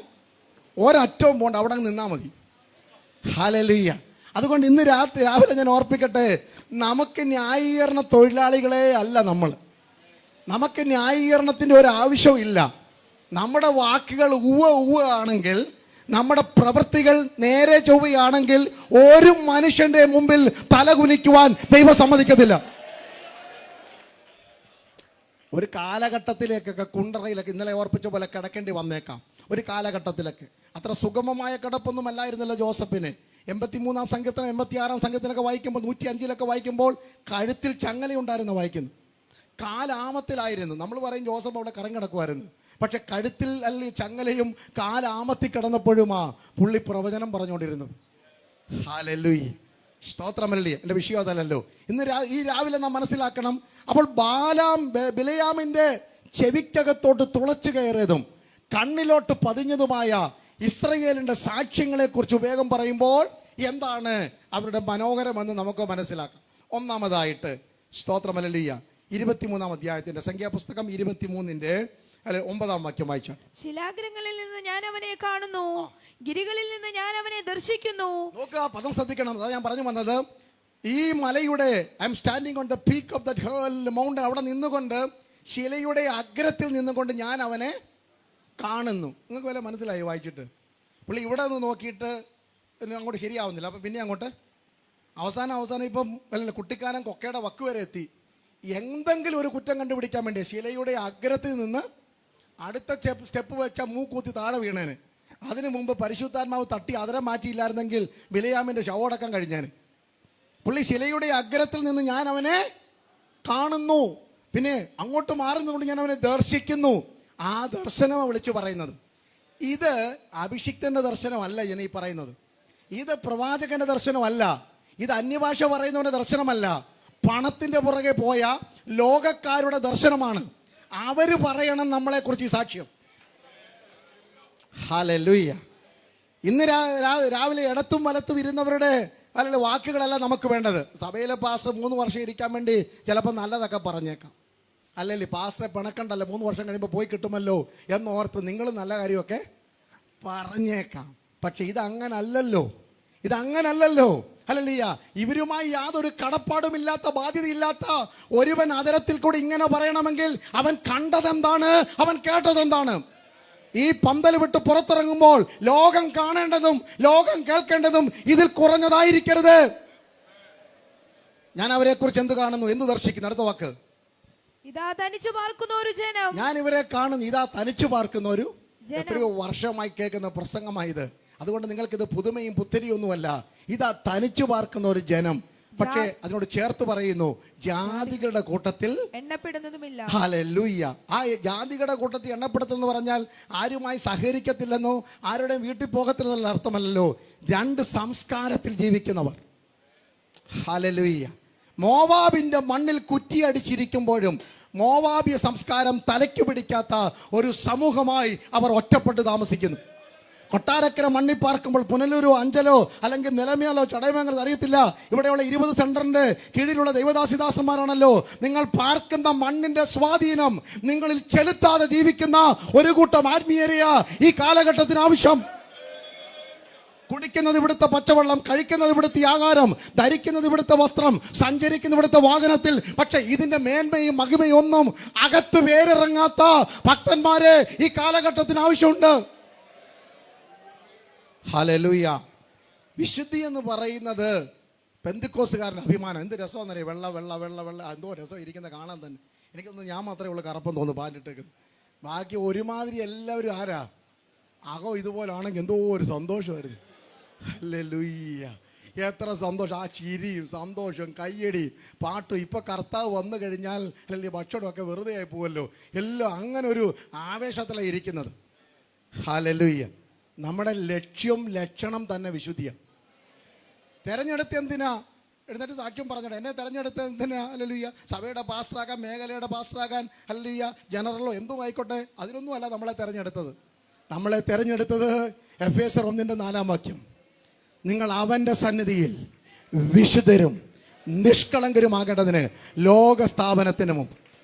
ഒരറ്റവും പോകണ്ട, അവിടെ നിന്നാൽ മതി. ഹല്ലേലൂയ. അതുകൊണ്ട് ഇന്ന് രാവിലെ ഞാൻ ഓർപ്പിക്കട്ടെ, നമുക്ക് ന്യായീകരണ തൊഴിലാളികളെ അല്ല നമ്മൾ. നമുക്ക് ന്യായീകരണത്തിൻ്റെ ഒരു ആവശ്യവും ഇല്ല. നമ്മുടെ വാക്കുകൾ ഉവ്വ ആണെങ്കിൽ, നമ്മുടെ പ്രവൃത്തികൾ നേരെ ചൊവ്വയാണെങ്കിൽ ഒരു മനുഷ്യന്റെ മുമ്പിൽ തലകുനിക്കുവാൻ ദൈവം സമ്മതിക്കത്തില്ല. ഒരു കാലഘട്ടത്തിലേക്കൊക്കെ കുണ്ടറയിലൊക്കെ ഇന്നലെ ഓർപ്പിച്ച പോലെ കിടക്കേണ്ടി വന്നേക്കാം. ഒരു കാലഘട്ടത്തിലൊക്കെ അത്ര സുഗമമായ കിടപ്പൊന്നും അല്ലായിരുന്നല്ലോ ജോസഫിന്. 83-ാം സംഘത്തിന് 86-ാം സംഘത്തിനൊക്കെ വായിക്കുമ്പോൾ 105-ലൊക്കെ വായിക്കുമ്പോൾ കഴുത്തിൽ ചങ്ങലയുണ്ടായിരുന്നു വായിക്കുന്നു. കാലാമത്തിലായിരുന്നു. നമ്മൾ പറയും ജോസഫ് അവിടെ കറങ്ങി കിടക്കുമായിരുന്നു. പക്ഷെ കഴുത്തിൽ അല്ല ചങ്ങലയും കാലാമത്തിൽ കിടന്നപ്പോഴുമാ പുള്ളി പ്രവചനം പറഞ്ഞുകൊണ്ടിരുന്നത്. ഹല്ലേലൂയ, സ്തോത്രമല്ലേ. എൻ്റെ വിഷയം അതല്ലല്ലോ. ഇന്ന് ഈ രാവിലെ നാം മനസ്സിലാക്കണം. അപ്പോൾ ബിലയാമിൻ്റെ ചെവിക്കകത്തോട്ട് തുളച്ചു കയറിയതും കണ്ണിലോട്ട് പതിഞ്ഞതുമായ ഇസ്രയേലിൻ്റെ സാക്ഷ്യങ്ങളെക്കുറിച്ച് വേഗം പറയുമ്പോൾ എന്താണ് അവരുടെ മനോഹരമെന്ന് നമുക്ക് മനസ്സിലാക്കാം. ഒന്നാമതായിട്ട് സ്തോത്രമല്ലേലൂയ, 23-ാം അധ്യായത്തിൻ്റെ സംഖ്യാപുസ്തകം 23-ന്റെ 9-ാം വാക്യം വായിച്ചാൽ, ശിലാഗ്രങ്ങളിൽ നിന്ന് ഞാൻ അവനെ കാണുന്നു, ഗിരികളിൽ നിന്ന് ഞാൻ അവനെ ദർശിക്കുന്നു. നോക്കുക, പദം ശ്രദ്ധിക്കണം. അതാ ഞാൻ പറഞ്ഞു വന്നത്. ഈ മലയുടെ I M standing on the peak of that hurl mountain, അവിടെ നിന്നുകൊണ്ട് ശിലയുടെ അഗ്രത്തിൽ നിന്നുകൊണ്ട് ഞാൻ അവനെ കാണുന്നു. നിങ്ങൾക്ക് വല്ല മനസ്സിലായി വായിച്ചിട്ട്? പുള്ളി ഇവിടെ നിന്ന് നോക്കിയിട്ട് അങ്ങോട്ട് ശരിയാവുന്നില്ല. അപ്പം പിന്നെ അങ്ങോട്ട് അവസാനം ഇപ്പം അല്ല, കുട്ടിക്കാനം കൊക്കയുടെ വക്ക് വരെ എത്തി. എന്തെങ്കിലും ഒരു കുറ്റം കണ്ടുപിടിക്കാൻ വേണ്ടി ശിലയുടെ അഗ്രത്തിൽ നിന്ന് അടുത്ത സ്റ്റെപ്പ് വെച്ച മൂക്കൂത്തി താഴെ വീണേന്. അതിനു മുമ്പ് പരിശുദ്ധാത്മാവ് തട്ടി അതിരെ മാറ്റിയില്ലായിരുന്നെങ്കിൽ ബിലയാമിൻ്റെ ശവമടക്കം കഴിഞ്ഞേന്. പുള്ളി ശിലയുടെ അഗ്രത്തിൽ നിന്ന് ഞാൻ അവനെ കാണുന്നു, പിന്നെ അങ്ങോട്ട് മാറുന്നതുകൊണ്ട് ഞാൻ അവനെ ദർശിക്കുന്നു. ആ ദർശനമാണ് വിളിച്ചു പറയുന്നത്. ഇത് അഭിഷിക്തന്റെ ദർശനമല്ല ഞാൻ ഈ പറയുന്നത്. ഇത് പ്രവാചകന്റെ ദർശനമല്ല. ഇത് അന്യഭാഷ പറയുന്നവന്റെ ദർശനമല്ല. പണത്തിന്റെ പുറകെ പോയ ലോകക്കാരുടെ ദർശനമാണ്. അവര് പറയണം നമ്മളെക്കുറിച്ച് ഈ സാക്ഷ്യം. ഹല്ലേലൂയ. ഇന്ന് രാവിലെ ഇടത്തും വലത്തും ഇരുന്നവരുടെ അല്ല വാക്കുകളല്ല നമുക്ക് വേണ്ടത്. സഭയിലെ പാസ്റ്റർ 3 വർഷം ഇരിക്കാൻ വേണ്ടി ചിലപ്പോൾ നല്ലതൊക്കെ പറഞ്ഞേക്കാം. അല്ലെങ്കിൽ പാസ്റ്ററെ പിണക്കണ്ടല്ലോ, 3 വർഷം കഴിയുമ്പോൾ പോയി കിട്ടുമല്ലോ എന്നോർത്ത് നിങ്ങൾ നല്ല കാര്യമൊക്കെ പറഞ്ഞേക്കാം. പക്ഷെ ഇതങ്ങനല്ലല്ലോ. ഹല്ലേലൂയ. ഇവരുമായി യാതൊരു കടപ്പാടുമില്ലാത്ത, ബാധ്യതയില്ലാത്ത ഒരുവൻ അതരത്തിൽ കൂടി ഇങ്ങനെ പറയണമെങ്കിൽ അവൻ കണ്ടതെന്താണ്, അവൻ കേട്ടതെന്താണ്? ഈ പന്തൽ വിട്ട് പുറത്തിറങ്ങുമ്പോൾ ലോകം കാണേണ്ടതും ലോകം കേൾക്കേണ്ടതും ഇതിൽ കുറഞ്ഞതായിരിക്കരുത്. ഞാൻ അവരെ കുറിച്ച് എന്ത് കാണുന്നു, എന്ത് ദർശിക്കുന്നു? അടുത്ത വാക്ക്, ഇതാ തനിച്ചു പാർക്കുന്ന ഒരു ജനം. ഞാൻ ഇവരെ കാണുന്നു, ഇതാ തനിച്ചു പാർക്കുന്ന ഒരു. എത്രയോ വർഷമായി കേൾക്കുന്ന പ്രസംഗമായത്. അതുകൊണ്ട് നിങ്ങൾക്കിത് പുതുമയും പുത്തരിയൊന്നുമല്ല. ഇതാ തനിച്ചു പാർക്കുന്ന ഒരു ജനം. പക്ഷേ അതിനോട് ചേർത്ത് പറയുന്നു, ജാതികളുടെ കൂട്ടത്തിൽ എണ്ണപ്പെടുന്നതുമില്ല. ഹല്ലേലൂയ. ആ ജാതികളുടെ കൂട്ടത്തിൽ എണ്ണപ്പെടുത്തുന്ന പറഞ്ഞാൽ ആരുമായി സഹകരിക്കത്തില്ലെന്നോ ആരുടെയും വീട്ടിൽ പോകത്തില്ലെന്നുള്ള അർത്ഥമല്ലല്ലോ. 2 സംസ്കാരത്തിൽ ജീവിക്കുന്നവർ. ഹല്ലേലൂയ. മോവാബിന്റെ മണ്ണിൽ കുറ്റിയടിച്ചിരിക്കുമ്പോഴും മോവാബിയ സംസ്കാരം തലയ്ക്ക് പിടിക്കാത്ത ഒരു സമൂഹമായി അവർ ഒറ്റപ്പെട്ട് താമസിക്കുന്നു. കൊട്ടാരക്കര മണ്ണി പാർക്കുമ്പോൾ പുനലൂരോ അഞ്ചലോ അല്ലെങ്കിൽ നിലമേലോ ചടയമംഗലോ അറിയത്തില്ല. ഇവിടെയുള്ള 20 സെന്ററിന്റെ കീഴിലുള്ള ദൈവദാസിദാസന്മാരാണല്ലോ. നിങ്ങൾ പാർക്കുന്ന മണ്ണിന്റെ സ്വാധീനം നിങ്ങളിൽ ചെലുത്താതെ ജീവിക്കുന്ന ഒരു കൂട്ടം ആത്മീയരെയ ഈ കാലഘട്ടത്തിന് ആവശ്യം. കുടിക്കുന്നത് ഇവിടുത്തെ പച്ചവെള്ളം, കഴിക്കുന്നത് ഇവിടുത്തെ ആഹാരം, ധരിക്കുന്നത് ഇവിടുത്തെ വസ്ത്രം, സഞ്ചരിക്കുന്ന ഇവിടുത്തെ വാഹനത്തിൽ. പക്ഷെ ഇതിന്റെ മേന്മയും മഹിമയും ഒന്നും അകത്ത് വേരിറങ്ങാത്ത ഭക്തന്മാരെ ഈ കാലഘട്ടത്തിന് ആവശ്യമുണ്ട്. ഹല്ലേലൂയ. വിശുദ്ധി എന്ന് പറയുന്നത് പെന്തിക്കോസുകാരൻ്റെ അഭിമാനം. എന്ത് രസമാണെന്നറിയാം. വെള്ള എന്തോ രസം ഇരിക്കുന്ന കാണാൻ തന്നെ. എനിക്കൊന്നും ഞാൻ മാത്രമേ ഉള്ളൂ കറുപ്പം തോന്നുന്നു പാലിട്ടേക്കുന്നത്. ബാക്കി ഒരുമാതിരി എല്ലാവരും ആരാ അകോ ഇതുപോലാണെങ്കിൽ എന്തോ ഒരു സന്തോഷമായിരുന്നു. ഹല്ലേലൂയ. എത്ര സന്തോഷം. ആ ചിരിയും സന്തോഷവും കയ്യടി പാട്ടും. ഇപ്പം കർത്താവ് വന്നു കഴിഞ്ഞാൽ അല്ലെങ്കിൽ ഭക്ഷണമൊക്കെ വെറുതെ ആയി പോവല്ലോ. എല്ലാം അങ്ങനെ ഒരു ആവേശത്തിലാണ് ഇരിക്കുന്നത്. ഹല്ലേലൂയ. നമ്മുടെ ലക്ഷണം തന്നെ വിശുദ്ധിയാണ്. തെരഞ്ഞെടുത്ത് എന്തിനാ? എഴുന്നേറ്റ് സാക്ഷ്യം പറഞ്ഞോട്ടെ. എന്നെ തെരഞ്ഞെടുത്ത് എന്തിനാ? ഹല്ലേലൂയ. സഭയുടെ പാസ്റ്ററാകാൻ, മേഖലയുടെ പാസ്റ്ററാകാൻ, ഹല്ലേലൂയ, ജനറലോ എന്തും ആയിക്കോട്ടെ, അതിനൊന്നും അല്ല നമ്മളെ തെരഞ്ഞെടുത്തത്. നമ്മളെ തെരഞ്ഞെടുത്തത് എഫേസ്യർ 1:4 വാക്യം, നിങ്ങൾ അവൻ്റെ സന്നിധിയിൽ വിശുദ്ധരും നിഷ്കളങ്കരുമാകേണ്ടതിന് ലോക സ്ഥാപനത്തിന് മുമ്പ്.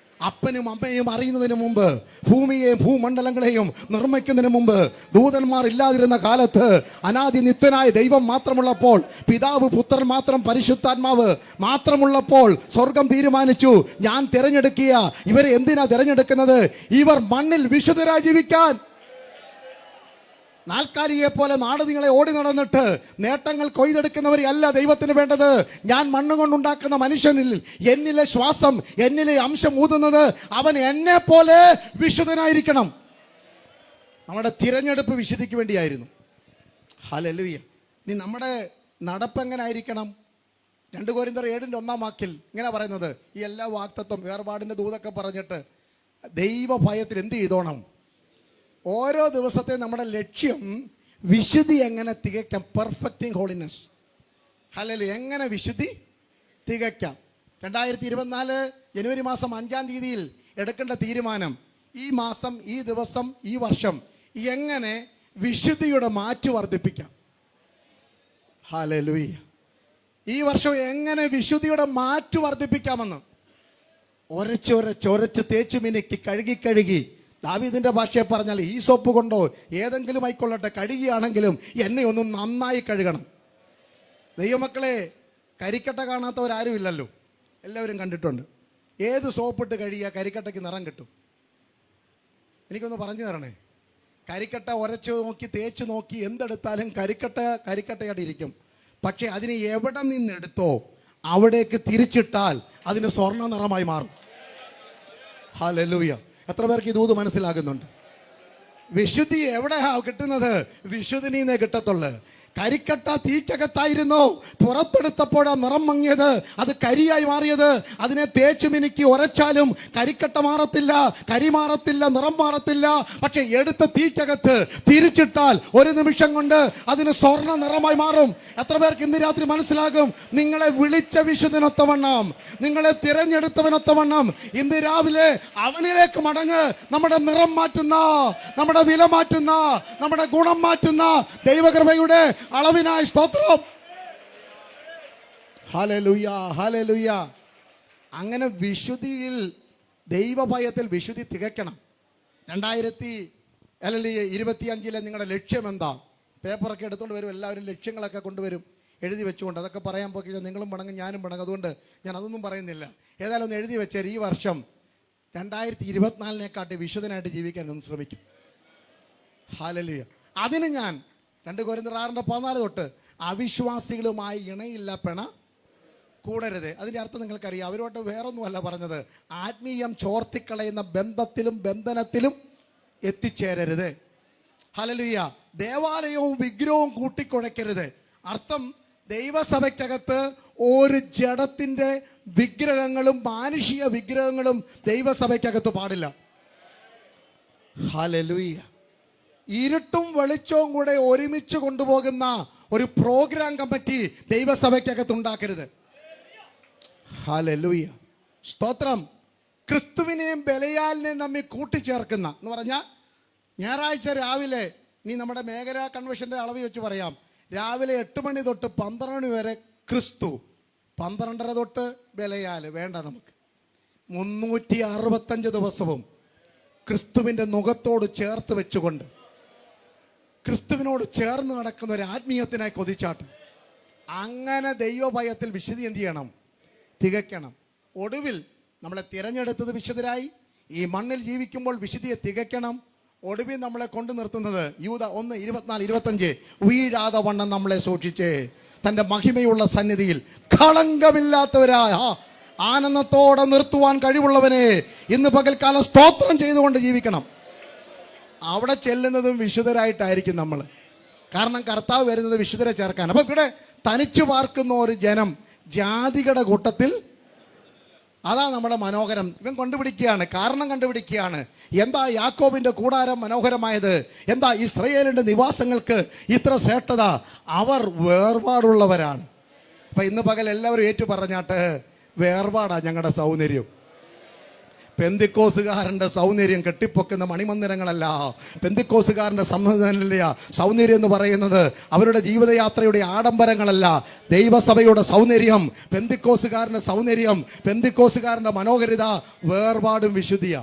അപ്പനും അമ്മയും അറിയുന്നതിന് മുമ്പ്, ഭൂമിയെയും ഭൂമണ്ഡലങ്ങളെയും നിർമ്മിക്കുന്നതിന് മുമ്പ്, ദൂതന്മാർ ഇല്ലാതിരുന്ന കാലത്ത്, അനാദി നിത്യനായ ദൈവം മാത്രമുള്ളപ്പോൾ, പിതാവ് പുത്രൻ മാത്രം പരിശുദ്ധാത്മാവ് മാത്രമുള്ളപ്പോൾ സ്വർഗം തീരുമാനിച്ചു, ഞാൻ തിരഞ്ഞെടുക്കുക. ഇവരെ എന്തിനാ തിരഞ്ഞെടുക്കുന്നത്? ഇവർ മണ്ണിൽ വിശുദ്ധരായി ജീവിക്കാൻ. നാൽക്കാലിയെ പോലെ നാട് നിങ്ങളെ ഓടി നടന്നിട്ട് നേട്ടങ്ങൾ കൊയ്തെടുക്കുന്നവരെ അല്ല ദൈവത്തിന് വേണ്ടത്. ഞാൻ മണ്ണ് കൊണ്ടുണ്ടാക്കുന്ന മനുഷ്യനിൽ എന്നിലെ ശ്വാസം, എന്നിലെ അംശം ഊതുന്നത് അവൻ എന്നെ പോലെ വിശുദ്ധനായിരിക്കണം. നമ്മുടെ തിരഞ്ഞെടുപ്പ് വിശുദ്ധിക്ക് വേണ്ടിയായിരുന്നു. ഹല്ലേലൂയ. ഇനി നമ്മുടെ നടപ്പ് എങ്ങനെ ആയിരിക്കണം? 2 കൊരിന്ത്യർ 7:1 ഇങ്ങനെ പറയുന്നത്, ഈ എല്ലാ വാക്തത്വം വേർപാടിൻ്റെ ദൂതൊക്കെ പറഞ്ഞിട്ട് ദൈവഭയത്തിൽ എന്ത് ചെയ്തോണം? ഓരോ ദിവസത്തെ നമ്മുടെ ലക്ഷ്യം വിശുദ്ധി എങ്ങനെ തികയ്ക്കാം? Perfecting holiness. ഹല്ലേലൂയ. എങ്ങനെ വിശുദ്ധി തികയ്ക്കാം? 2024 ജനുവരി മാസം 5-ാം തീയതിയിൽ എടുക്കേണ്ട തീരുമാനം, ഈ മാസം, ഈ ദിവസം, ഈ വർഷം എങ്ങനെ വിശുദ്ധിയുടെ മാറ്റ് വർദ്ധിപ്പിക്കാം? ഹല്ലേലൂയ. ഈ വർഷം എങ്ങനെ വിശുദ്ധിയുടെ മാറ്റ് വർദ്ധിപ്പിക്കാമെന്ന് ഒരച്ച് തേച്ചു മിനുക്കി കഴുകി ദാവീദിന്റെ ഭാഷയെ പറഞ്ഞാൽ ഈ സോപ്പ് കൊണ്ടോ ഏതെങ്കിലും ആയിക്കൊള്ളട്ടെ, കഴുകിയാണെങ്കിലും എന്നെ ഒന്ന് നന്നായി കഴുകണം. ദൈവമക്കളെ, കരിക്കട്ട കാണാത്തവരാരും ഇല്ലല്ലോ, എല്ലാവരും കണ്ടിട്ടുണ്ട്. ഏത് സോപ്പിട്ട് കഴുകിയാൽ കരിക്കട്ടയ്ക്ക് നിറം കിട്ടും? എനിക്കൊന്ന് പറഞ്ഞു തരണേ. കരിക്കട്ട ഉരച്ച് നോക്കി, തേച്ച് നോക്കി, എന്തെടുത്താലും കരിക്കട്ടയായിട്ട് ഇരിക്കും. പക്ഷെ അതിനെ എവിടെ നിന്നെടുത്തോ അവിടേക്ക് തിരിച്ചിട്ടാൽ അതിന് സ്വർണ്ണ നിറമായി മാറും. ഹല്ലേലൂയ. എത്ര പേർക്ക് ഇത് മനസ്സിലാകുന്നുണ്ട്? വിശുദ്ധി എവിടെയാ കിട്ടുന്നത്? വിശുദ്ധിയിൽ നിന്നേ കിട്ടത്തുള്ളു. കരിക്കട്ട തീക്കകത്തായിരുന്നു, പുറത്തെടുത്തപ്പോഴാ നിറം മങ്ങിയത്, അത് കരിയായി മാറിയത്. അതിനെ തേച്ചു മിനുക്കി ഉരച്ചാലും കരിക്കട്ട മാറത്തില്ല, കരി മാറത്തില്ല, നിറം മാറത്തില്ല. പക്ഷെ എടുത്ത തീക്കകത്ത് തിരിച്ചിട്ടാൽ 1 നിമിഷം കൊണ്ട് അതിന് സ്വർണ്ണ നിറമായി മാറും. എത്ര പേർക്ക് ഇന്ന് രാത്രി മനസ്സിലാകും? നിങ്ങളെ വിളിച്ച വിശുദ്ധനൊത്തവണ്ണം, നിങ്ങളെ തിരഞ്ഞെടുത്തവനൊത്തവണ്ണം ഇന്ന് രാവിലെ അവനിലേക്ക് മടങ്ങ്. നമ്മുടെ നിറം മാറ്റുന്ന, നമ്മുടെ വില മാറ്റുന്ന, നമ്മുടെ ഗുണം മാറ്റുന്ന ദൈവകൃപയുടെ അളവിനായി സ്തോത്രം. Hallelujah, hallelujah. അങ്ങനെ വിശുദ്ധിയിൽ, ദൈവഭയത്തിൽ വിശുദ്ധി തികയ്ക്കണം. 2025 നിങ്ങളുടെ ലക്ഷ്യം എന്താ? പേപ്പറൊക്കെ എടുത്തുകൊണ്ട് വരും, എല്ലാവരും ലക്ഷ്യങ്ങളൊക്കെ കൊണ്ടുവരും, എഴുതി വെച്ചുകൊണ്ട്. അതൊക്കെ പറയാൻ പോയി നിങ്ങളും പണങ്ങും, ഞാനും പണങ്ങും. അതുകൊണ്ട് ഞാൻ അതൊന്നും പറയുന്നില്ല. ഏതായാലും ഒന്ന് എഴുതി വെച്ചാൽ ഈ വർഷം 2024 വിശുദ്ധനായിട്ട് ജീവിക്കാൻ ഒന്ന് ശ്രമിക്കും. ഹല്ലേലൂയ. അതിന് ഞാൻ 2 കൊരിന്ത്യർ 6:14 തൊട്ട് അവിശ്വാസികളുമായി ഇണയില്ല പെണ കൂടരുത്. അതിൻ്റെ അർത്ഥം നിങ്ങൾക്കറിയാം. അവരോട്ട് വേറൊന്നുമല്ല പറഞ്ഞത്, ആത്മീയം ചോർത്തിക്കളയുന്ന ബന്ധത്തിലും ബന്ധനത്തിലും എത്തിച്ചേരരുത്. ഹല്ലേലൂയ. ദേവാലയവും വിഗ്രഹവും കൂട്ടിക്കുഴയ്ക്കരുത്. അർത്ഥം, ദൈവസഭയ്ക്കകത്ത് ഒരു ജഡത്തിൻ്റെ വിഗ്രഹങ്ങളും മാനുഷിക വിഗ്രഹങ്ങളും ദൈവസഭയ്ക്കകത്ത് പാടില്ല. ഹല്ലേലൂയ. ഇരുട്ടും വെളിച്ചവും കൂടെ ഒരുമിച്ച് കൊണ്ടുപോകുന്ന ഒരു പ്രോഗ്രാം കമ്മിറ്റി ദൈവസഭയ്ക്കകത്ത് ഉണ്ടാക്കരുത്. ഹല്ലേലൂയ, സ്തോത്രം. ക്രിസ്തുവിനെയും ബലിയാലിനെയും നമ്മെ കൂട്ടിച്ചേർക്കുന്ന എന്ന് പറഞ്ഞാൽ, ഞായറാഴ്ച രാവിലെ, ഇനി നമ്മുടെ മേഖലാ കൺവെൻഷൻ്റെ അളവ് വെച്ച് പറയാം, രാവിലെ 8 മണി തൊട്ട് 12 മണി വരെ ക്രിസ്തു, 12:30 തൊട്ട് ബലിയാല്. വേണ്ട, നമുക്ക് 365 ദിവസവും ക്രിസ്തുവിൻ്റെ മുഖത്തോട് ചേർത്ത് വെച്ചുകൊണ്ട് ക്രിസ്തുവിനോട് ചേർന്ന് നടക്കുന്ന ഒരു ആത്മീയത്തിനായി കൊതിച്ചാട്ട്. അങ്ങനെ ദൈവഭയത്തിൽ വിശുദ്ധി എന്ത് ചെയ്യണം? തികയ്ക്കണം. ഒടുവിൽ നമ്മളെ തിരഞ്ഞെടുത്തത് വിശുദ്ധരായി ഈ മണ്ണിൽ ജീവിക്കുമ്പോൾ വിശുദ്ധിയെ തികയ്ക്കണം. ഒടുവിൽ നമ്മളെ കൊണ്ടു നിർത്തുന്നത് യൂദ 1:24-25, വീഴാതെ വണ്ണം നമ്മളെ സൂക്ഷിച്ചേ തൻ്റെ മഹിമയുള്ള സന്നിധിയിൽ കളങ്കമില്ലാത്തവരായ ആനന്ദത്തോടെ നിർത്തുവാൻ കഴിവുള്ളവനെ ഇന്ന് പകൽക്കാലം സ്തോത്രം ചെയ്തുകൊണ്ട് ജീവിക്കണം. അവിടെ ചെല്ലുന്നതും വിശുദ്ധരായിട്ടായിരിക്കും നമ്മൾ. കാരണം കർത്താവ് വരുന്നത് വിശുദ്ധരെ ചേർക്കാൻ. അപ്പം ഇവിടെ തനിച്ചു പാർക്കുന്ന ഒരു ജനം ജാതികളുടെ കൂട്ടത്തിൽ, അതാ നമ്മുടെ മനോഹരം. ഇവൻ കണ്ടുപിടിക്കുകയാണ്, കാരണം കണ്ടുപിടിക്കുകയാണ്. എന്താ യാക്കോബിൻ്റെ കൂടാരം മനോഹരമായത്? എന്താ ഇസ്രായേലിൻ്റെ നിവാസങ്ങൾക്ക് ഇത്ര ശ്രേഷ്ഠത? അവർ വേർപാടുള്ളവരാണ്. അപ്പം ഇന്ന് പകൽ എല്ലാവരും ഏറ്റു പറഞ്ഞാട്ട്, വേർപാടാ ഞങ്ങളുടെ സൗന്ദര്യം. പെന്തിക്കോസുകാരൻ്റെ സൗന്ദര്യം കെട്ടിപ്പൊക്കുന്ന മണിമന്ദിരങ്ങളല്ല. പെന്തിക്കോസുകാരൻ്റെ സൗന്ദര്യം എന്ന് പറയുന്നത് അവരുടെ ജീവിതയാത്രയുടെ ആഡംബരങ്ങളല്ല. ദൈവസഭയുടെ സൗന്ദര്യം, പെന്തിക്കോസുകാരൻ്റെ സൗന്ദര്യം, പെന്തിക്കോസുകാരൻ്റെ മനോഹരിത വേർപാടും വിശുദ്ധിയാ.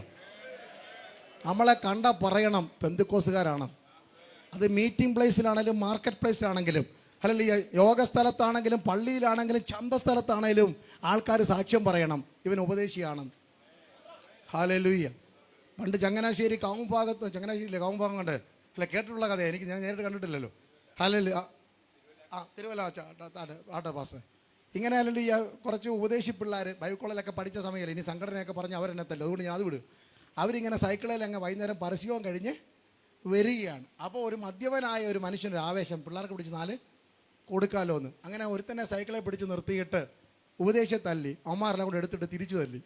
നമ്മളെ കണ്ട പറയണം പെന്തിക്കോസുകാരാണ്. അത് മീറ്റിംഗ് പ്ലേസിലാണെങ്കിലും മാർക്കറ്റ് പ്ലേസിലാണെങ്കിലും അല്ലെങ്കിൽ യോഗ സ്ഥലത്താണെങ്കിലും പള്ളിയിലാണെങ്കിലും ചന്തസ്ഥലത്താണെങ്കിലും ആൾക്കാർ സാക്ഷ്യം പറയണം, ഇവൻ ഉപദേശിയാണെന്ന്. ഹല്ലേലൂയ. പണ്ട് ചങ്ങനാശ്ശേരി കാവുംഭാഗത്ത്, ചങ്ങനാശ്ശേരിയിലെ കാവുംഭാഗം കണ്ട് അല്ല കേട്ടിട്ടുള്ള കഥ, ഞാൻ നേരിട്ട് കണ്ടിട്ടില്ലല്ലോ. ഹല്ലേലൂയ. തിരുവല്ല ആട്ടെ പാസ്. ഇങ്ങനെ അല്ലെങ്കിൽ കുറച്ച് ഉപദേശി പിള്ളേർ ബൈബിൾ കോളേജിലൊക്കെ പഠിച്ച സമയത്ത് ഇനി സംഘടനയൊക്കെ പറഞ്ഞ് അവരെന്നെ തല്ലോ, അതുകൊണ്ട് ഞാൻ അത് വിടും. അവരിങ്ങനെ സൈക്കിളിൽ അങ്ങ് വൈകുന്നേരം പരസ്യവും കഴിഞ്ഞ് വരികയാണ്. അപ്പോൾ ഒരു മദ്യപനായ ഒരു മനുഷ്യനൊരു ആവേശം, പിള്ളേർക്ക് പിടിച്ച് 4 കൊടുക്കാമല്ലോ എന്ന്. അങ്ങനെ ഒരുത്തന്നെ സൈക്കിളെ പിടിച്ച് നിർത്തിയിട്ട് ഉപദേശത്തെ തല്ലി. അവന്മാരെല്ലാം കൂടെ എടുത്തിട്ട് തിരിച്ചു തല്ലി.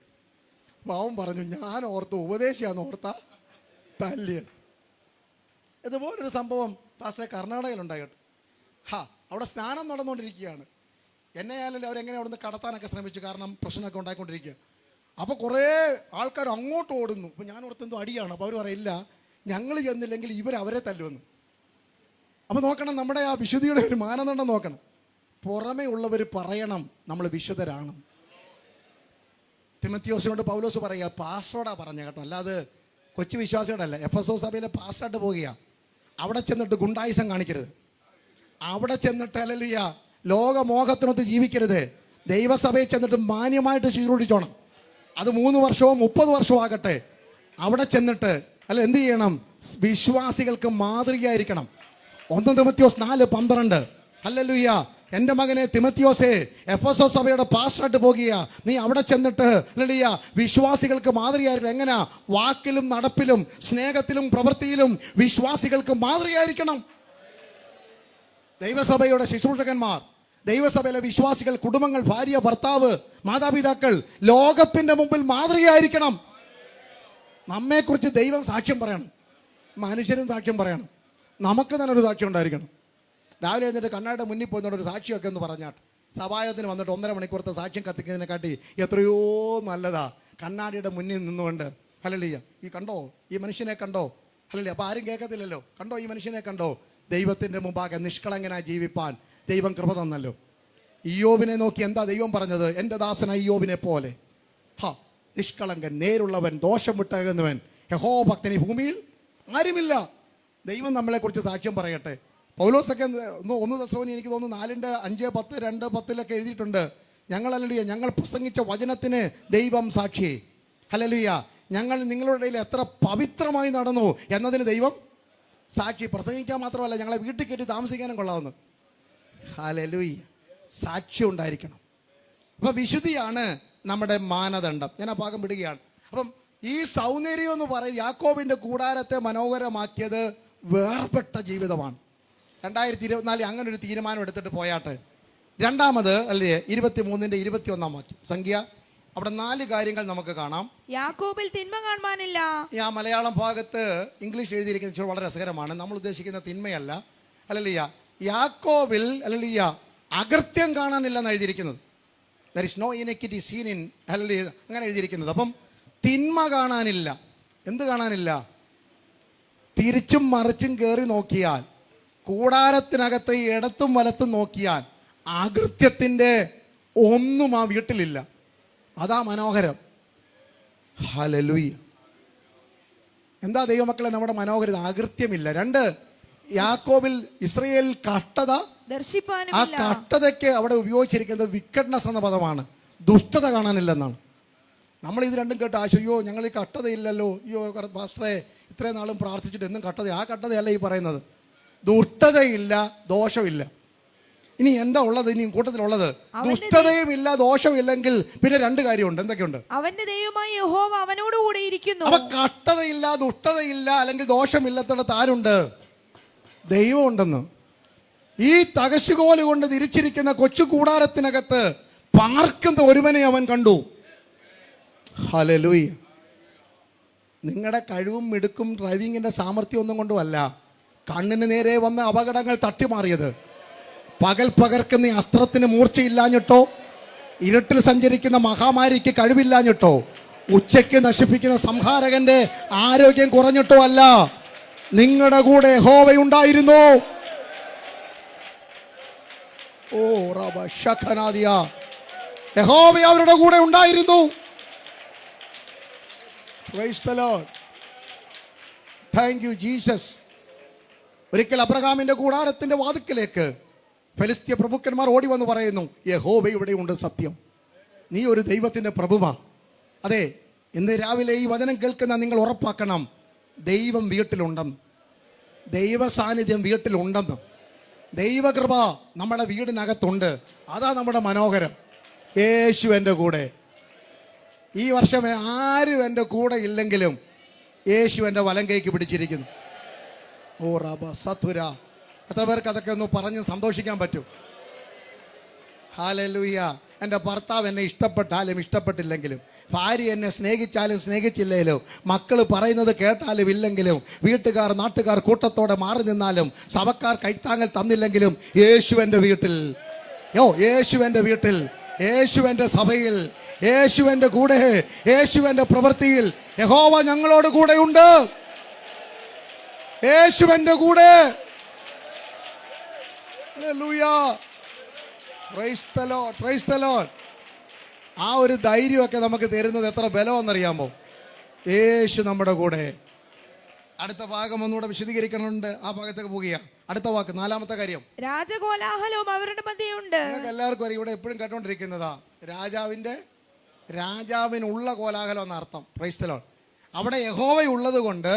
അപ്പോൾ അവൻ പറഞ്ഞു, ഞാൻ ഓർത്ത് ഉപദേശിയാന്ന് ഓർത്താ തല്ലിയത്. ഇതുപോലൊരു സംഭവം പാസ്റ്റേ കർണാടകയിലുണ്ടായിട്ട്. അവിടെ സ്നാനം നടന്നുകൊണ്ടിരിക്കുകയാണ്. എന്നെ ആയാലും അവരെങ്ങനെ അവിടെ നിന്ന് കടത്താനൊക്കെ ശ്രമിച്ചു, കാരണം പ്രശ്നമൊക്കെ ഉണ്ടായിക്കൊണ്ടിരിക്കുക. അപ്പോൾ കുറേ ആൾക്കാർ അങ്ങോട്ട് ഓടുന്നു. അപ്പോൾ ഞാൻ ഓർത്തെന്തോ അടിയാണ്. അപ്പോൾ അവർ പറയില്ല, ഞങ്ങൾ ചെന്നില്ലെങ്കിൽ ഇവരവരെ തല്ലുമെന്ന്. അപ്പോൾ നോക്കണം, നമ്മുടെ ആ വിശുദ്ധിയുടെ ഒരു മാനദണ്ഡം നോക്കണം. പുറമേ ഉള്ളവർ പറയണം നമ്മൾ വിശുദ്ധരാണ്. തിമത്തിയോസിനോട് പൗലോസ് പറയുക, പാസ്റ്ററോടാ പറഞ്ഞ കേട്ടോ, അല്ലാതെ കൊച്ചു വിശ്വാസിയോടല്ല. എഫെസോ സഭയിലെ പാസ്റ്ററായിട്ട് പോകുക. അവിടെ ചെന്നിട്ട് ഗുണ്ടായുസം കാണിക്കരുത്. അവിടെ ചെന്നിട്ട് ഹല്ലേലൂയ ലോകമോഹത്തിനൊത്ത് ജീവിക്കരുത്. ദൈവസഭയിൽ ചെന്നിട്ട് മാന്യമായിട്ട് ശുശ്രൂഷിച്ചോണം. അത് 3 വർഷവും 30 വർഷവും ആകട്ടെ. അവിടെ ചെന്നിട്ട് എന്ത് ചെയ്യണം? വിശ്വാസികൾക്ക് മാതൃകയായിരിക്കണം. 1 തിമത്തിയോസ് 4:12. ഹല്ലേലൂയ. എൻ്റെ മകനെ തിമത്തിയോസേ, എഫെസോ സഭയുടെ പാസ്റ്ററായിട്ട് പോകുക. നീ അവിടെ ചെന്നിട്ട് ഹല്ലേലൂയ വിശ്വാസികൾക്ക് മാതൃകയായിരിക്കണം. എങ്ങനെ? വാക്കിലും നടപ്പിലും സ്നേഹത്തിലും പ്രവൃത്തിയിലും വിശ്വാസികൾക്ക് മാതൃകയായിരിക്കണം. ദൈവസഭയുടെ ശുശ്രൂഷകന്മാർ, ദൈവസഭയിലെ വിശ്വാസികൾ, കുടുംബങ്ങൾ, ഭാര്യ, ഭർത്താവ്, മാതാപിതാക്കൾ ലോകത്തിൻ്റെ മുമ്പിൽ മാതൃകയായിരിക്കണം. നമ്മെക്കുറിച്ച് ദൈവം സാക്ഷ്യം പറയണം, മനുഷ്യരും സാക്ഷ്യം പറയണം, നമുക്ക് തന്നെ ഒരു സാക്ഷ്യം ഉണ്ടായിരിക്കണം. രാവിലെ എഴുന്നിട്ട് കണ്ണാടിയുടെ മുന്നിൽ പോയിരുന്നൊരു സാക്ഷിയൊക്കെ ഒന്ന് പറഞ്ഞാട്ട് സഭായത്തിന് വന്നിട്ട് 1.5 മണിക്കൂറത്തെ സാക്ഷ്യം കത്തിക്കുന്നതിനെക്കാട്ടി എത്രയോ നല്ലതാ കണ്ണാടിയുടെ മുന്നിൽ നിന്നുകൊണ്ട് ഹല്ലേലൂയ, ഈ കണ്ടോ ഈ മനുഷ്യനെ കണ്ടോ, ഹല്ലേലൂയ. അപ്പോൾ ആരും കേൾക്കത്തില്ലല്ലോ. കണ്ടോ ഈ മനുഷ്യനെ കണ്ടോ? ദൈവത്തിൻ്റെ മുമ്പാകെ നിഷ്കളങ്കനായി ജീവിപ്പാൻ ദൈവം കൃപ തന്നല്ലോ. ഇയ്യോബിനെ നോക്കി എന്താ ദൈവം പറഞ്ഞത്? എൻ്റെ ദാസന ഇയ്യോബിനെ പോലെ നിഷ്കളങ്കൻ, നേരുള്ളവൻ, ദോഷം വിട്ടകന്നവൻ, യഹോഭക്തൻ ഈ ഭൂമിയിൽ ആരുമില്ല. ദൈവം നമ്മളെക്കുറിച്ച് സാക്ഷ്യം പറയട്ടെ. പൗലോസൊക്കെ 1 തെസ്സലോനിക്കർ എനിക്ക് തോന്നുന്നു 4:5, 10, 2:10 എഴുതിയിട്ടുണ്ട്. ഹല്ലേലൂയ ഞങ്ങൾ പ്രസംഗിച്ച വചനത്തിന് ദൈവം സാക്ഷി. ഹല്ലേലൂയ ഞങ്ങൾ നിങ്ങളുടെ ഇടയിൽ എത്ര പവിത്രമായി നടന്നു എന്നതിന് ദൈവം സാക്ഷി. പ്രസംഗിക്കാൻ മാത്രമല്ല, ഞങ്ങളെ വീട്ടിൽ കയറ്റി താമസിക്കാനും കൊള്ളാവുന്നു. ഹല്ലേലൂയ സാക്ഷ്യം ഉണ്ടായിരിക്കണം. അപ്പം വിശുദ്ധിയാണ് നമ്മുടെ മാനദണ്ഡം. ഞാൻ ആ ഭാഗം വിടുകയാണ്. അപ്പം ഈ സൗന്ദര്യം എന്ന് പറയുന്നത് യാക്കോബിൻ്റെ കൂടാരത്തെ മനോഹരമാക്കിയത് വേർപെട്ട ജീവിതമാണ്. 2024 അങ്ങനെ ഒരു തീരുമാനം എടുത്തിട്ട് പോയാട്ടെ. രണ്ടാമത് അല്ലേ 23:21 വാക്യം സംഖ്യ, അവിടെ 4 കാര്യങ്ങൾ നമുക്ക് കാണാം. യാക്കോബിൽ തിന്മ കാണുവാനില്ല. ആ മലയാളം ഭാഗത്ത് ഇംഗ്ലീഷ് എഴുതിയിരിക്കുന്നത് വളരെ രസകരമാണ്. നമ്മൾ ഉദ്ദേശിക്കുന്ന തിന്മയല്ല. ഹല്ലേലൂയ യാക്കോബിൽ ഹല്ലേലൂയ അകൃത്യം കാണാനില്ലെന്ന് എഴുതിയിരിക്കുന്നത്. There is no iniquity seen in, ഹല്ലേലൂയ അങ്ങനെ എഴുതിയിരിക്കുന്നത്. അപ്പം തിന്മ കാണാനില്ല. എന്ത് കാണാനില്ല? തിരിച്ചും മറിച്ചും കയറി നോക്കിയാൽ, കൂടാരത്തിനകത്ത് ഇടത്തും വലത്തും നോക്കിയാൽ അകൃത്യത്തിൻ്റെ ഒന്നും ആ വീട്ടിലില്ല. അതാ മനോഹരം. ഹല്ലേലൂയ. എന്താ ദൈവമക്കളെ നമ്മുടെ മനോഹരത? അകൃത്യമില്ല. 2, യാക്കോബിൽ ഇസ്രയേൽ കഷ്ടത ആ കഷ്ടതയ്ക്ക് അവിടെ ഉപയോഗിച്ചിരിക്കുന്നത് വിക്കഡ്നസ് എന്ന പദമാണ്. ദുഷ്ടത കാണാനില്ലെന്നാണ്. നമ്മൾ ഇത് രണ്ടും കേട്ട് അയ്യോ ഞങ്ങൾ ഈ കഷ്ടതയില്ലല്ലോ, അയ്യോ പാസ്റ്ററെ ഇത്രയും നാളും പ്രാർത്ഥിച്ചിട്ട് എന്നും കഷ്ടത. ആ കഷ്ടതയല്ല ഈ പറയുന്നത്. ദുഷ്ടതയില്ല, ദോഷമില്ല. ഇനി എന്താ ഉള്ളത്? ഇനി കൂട്ടത്തിലുള്ളത് ദുഷ്ടതയും ഇല്ല, ദോഷവും ഇല്ലെങ്കിൽ പിന്നെ 2 കാര്യമുണ്ട്. എന്തൊക്കെയുണ്ട്? അവന്റെ ദൈവമായ യഹോവ അവനോട് കൂടെ ഇരിക്കുന്നു. അപ്പൊ കഷ്ടതയില്ല, ദുഷ്ടതയില്ല, അല്ലെങ്കിൽ ദോഷമില്ലാത്തിടത്ത് ആരുണ്ട്? ദൈവം ഉണ്ടെന്ന്. ഈ തകശുകോല് കൊണ്ട് തിരിച്ചിരിക്കുന്ന കൊച്ചു കൂടാരത്തിനകത്ത് പാർക്കുന്ന ഒരുവനെ അവൻ കണ്ടു. ഹല്ലേലൂയ. നിങ്ങളുടെ കഴിവും മിടുക്കും ഡ്രൈവിങ്ങിന്റെ സാമർഥ്യം ഒന്നും കൊണ്ടുമല്ല കണ്ണിന് നേരെ വന്ന അപകടങ്ങൾ തട്ടിമാറിയത്. പകൽ പകർക്കുന്ന അസ്ത്രത്തിന് മൂർച്ചയില്ലാഞ്ഞിട്ടോ, ഇരുട്ടിൽ സഞ്ചരിക്കുന്ന മഹാമാരിക്ക് കഴിവില്ലാഞ്ഞിട്ടോ, ഉച്ചയ്ക്ക് നശിപ്പിക്കുന്ന സംഹാരകന്റെ ആരോഗ്യം കുറഞ്ഞിട്ടോ അല്ല, നിങ്ങളുടെ കൂടെ യഹോവയുണ്ടായിരുന്നു. ഓ റബ ശഖനാദിയ, യഹോവ അവരുടെ കൂടെ ഉണ്ടായിരുന്നു. Price the Lord. Thank you Jesus. ഒരിക്കൽ അബ്രഹാമിന്റെ കൂടാരത്തിന്റെ വാതിക്കലേക്ക് ഫെലിസ്ത്യ പ്രഭുക്കന്മാർ ഓടി വന്ന് പറയുന്നു, യഹോവ ഇവിടെ ഉണ്ട് സത്യം, നീ ഒരു ദൈവത്തിന്റെ പ്രഭുവാ. അതെ, ഇന്ന് രാവിലെ ഈ വചനം കേൾക്കുന്ന നിങ്ങൾ ഉറപ്പാക്കണം, ദൈവം വീട്ടിലുണ്ടെന്ന്, ദൈവ സാന്നിധ്യം വീട്ടിലുണ്ടെന്ന്, ദൈവകൃപ നമ്മുടെ വീടിനകത്തുണ്ട്. അതാ നമ്മുടെ മനോഹരം. യേശു എൻ്റെ കൂടെ. ഈ വർഷം ആരും എൻ്റെ കൂടെ ഇല്ലെങ്കിലും യേശു എൻ്റെ വലം കൈക്ക് പിടിച്ചിരിക്കുന്നു. ഓ റബ സത്വര. എത്ര പേർക്ക് അതൊക്കെ ഒന്ന് പറഞ്ഞ് സന്തോഷിക്കാൻ പറ്റും? ഹല്ലേലൂയ. എൻ്റെ ഭർത്താവ് എന്നെ ഇഷ്ടപ്പെട്ടാലും ഇഷ്ടപ്പെട്ടില്ലെങ്കിലും, ഭാര്യ എന്നെ സ്നേഹിച്ചാലും സ്നേഹിച്ചില്ലെങ്കിലും, മക്കൾ പറയുന്നത് കേട്ടാലും ഇല്ലെങ്കിലും, വീട്ടുകാർ നാട്ടുകാർ കൂട്ടത്തോടെ മാറി നിന്നാലും, സഭക്കാർ കൈത്താങ്ങൽ തന്നില്ലെങ്കിലും, യേശു എൻ്റെ വീട്ടിൽ, യേശു എൻ്റെ വീട്ടിൽ, യേശു എൻ്റെ സഭയിൽ, യേശു എൻ്റെ കൂടെ, യേശു എൻ്റെ പ്രവൃത്തിയിൽ, യഹോവ ഞങ്ങളോട് കൂടെയുണ്ട്. യേശു എൻ്റെ കൂടെ. Hallelujah. Praise the Lord, price the Lord. ആ ഒരു ധൈര്യമൊക്കെ നമുക്ക് തരുന്നത് എത്ര ബലമെന്നറിയാമോ? യേശു നമ്മുടെ കൂടെ. അടുത്ത ഭാഗം ഒന്നുകൂടെ വിശദീകരിക്കണമുണ്ട്. ആ ഭാഗത്തേക്ക് പോകുക. അടുത്ത വാക്ക്, നാലാമത്തെ കാര്യം, രാജകോലാഹലവും അവരുടെ മധ്യയുണ്ട്. നിങ്ങൾക്ക് എല്ലാവർക്കും അറിയാം, ഇവിടെ എപ്പോഴും കേട്ടോണ്ടിരിക്കുന്നതാ രാജാവിനുള്ള കോലാഹലം എന്ന അർത്ഥം. Praise the lord. അവിടെ യഹോവയുള്ളത് കൊണ്ട്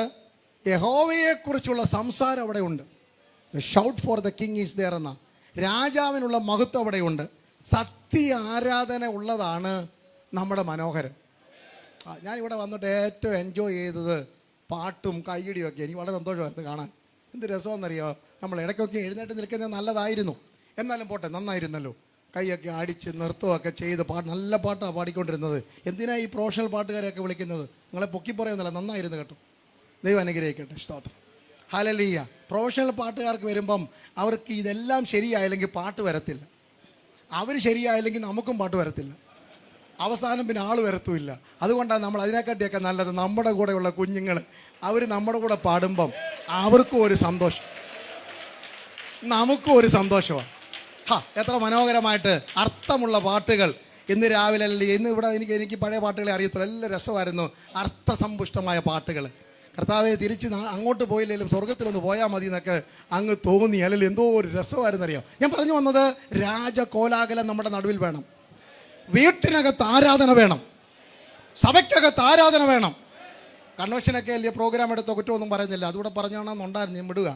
യഹോവയെക്കുറിച്ചുള്ള സംസാരം അവിടെ ഉണ്ട്. Shout for the king is there എന്ന രാജാവിനുള്ള മഹത്വം അവിടെയുണ്ട്. സത്യ ആരാധന ഉള്ളതാണ് നമ്മുടെ മനോഹരം. ഞാനിവിടെ വന്നിട്ട് ഏറ്റവും എൻജോയ് ചെയ്തത് പാട്ടും കയ്യടിയും ഒക്കെ. എനിക്ക് വളരെ സന്തോഷമായിരുന്നു കാണാൻ. എന്ത് രസമെന്നറിയോ, നമ്മൾ ഇടയ്ക്കൊക്കെ എഴുന്നേറ്റ് നിൽക്കുന്നത് നല്ലതായിരുന്നു, എന്നാലും പോട്ടെ, നന്നായിരുന്നല്ലോ. കൈയൊക്കെ അടിച്ച് നൃത്തമൊക്കെ ചെയ്ത് നല്ല പാട്ടാണ് പാടിക്കൊണ്ടിരുന്നത്. എന്തിനാ ഈ പ്രൊഫഷണൽ പാട്ടുകാരെയൊക്കെ വിളിക്കുന്നത്? നിങ്ങളെ പൊക്കി പറയുന്നില്ല, നന്നായിരുന്നു കേട്ടോ. ദൈവം അനുഗ്രഹിക്കട്ടെ. സ്തോത്രം. ഹല്ലേലൂയ. പ്രൊഫഷണൽ പാട്ടുകാർക്ക് വരുമ്പം അവർക്ക് ഇതെല്ലാം ശരിയായില്ലെങ്കിൽ പാട്ട് വരത്തില്ല. അവർ ശരിയായില്ലെങ്കിൽ നമുക്കും പാട്ട് വരത്തില്ല. അവസാനം പിന്നെ ആൾ വരത്തുമില്ല. അതുകൊണ്ടാണ് നമ്മൾ അതിനെക്കാട്ടിയൊക്കെ നല്ലത് നമ്മുടെ കൂടെയുള്ള കുഞ്ഞുങ്ങൾ അവർ നമ്മുടെ കൂടെ പാടുമ്പം അവർക്കും ഒരു സന്തോഷം, നമുക്കും ഒരു സന്തോഷമാണ്. എത്ര മനോഹരമായിട്ട് അർത്ഥമുള്ള പാട്ടുകൾ. ഇന്ന് രാവിലെ ഇന്ന് ഇവിടെ എനിക്ക് പഴയ പാട്ടുകളെ അറിയത്തുള്ളൂ. എല്ലാം രസമായിരുന്നു, അർത്ഥസമ്പുഷ്ടമായ പാട്ടുകൾ. കർത്താവെ തിരിച്ച് അങ്ങോട്ട് പോയില്ലെങ്കിലും സ്വർഗത്തിലൊന്ന് പോയാൽ മതി എന്നൊക്കെ അങ്ങ് തോന്നി. അല്ലെങ്കിൽ എന്തോ ഒരു രസമായിരുന്നു അറിയാം. ഞാൻ പറഞ്ഞു വന്നത്, രാജകോലാഹലം നമ്മുടെ നടുവിൽ വേണം. വീട്ടിനകത്ത് ആരാധന വേണം, സഭയ്ക്കകത്ത് ആരാധന വേണം. കൺവെൻഷനൊക്കെ അല്ലേ പ്രോഗ്രാം എടുത്ത കുറ്റമൊന്നും പറയുന്നില്ല, അതുകൂടെ പറഞ്ഞാണെന്നുണ്ടായിരുന്നു ഞാൻ വിടുക.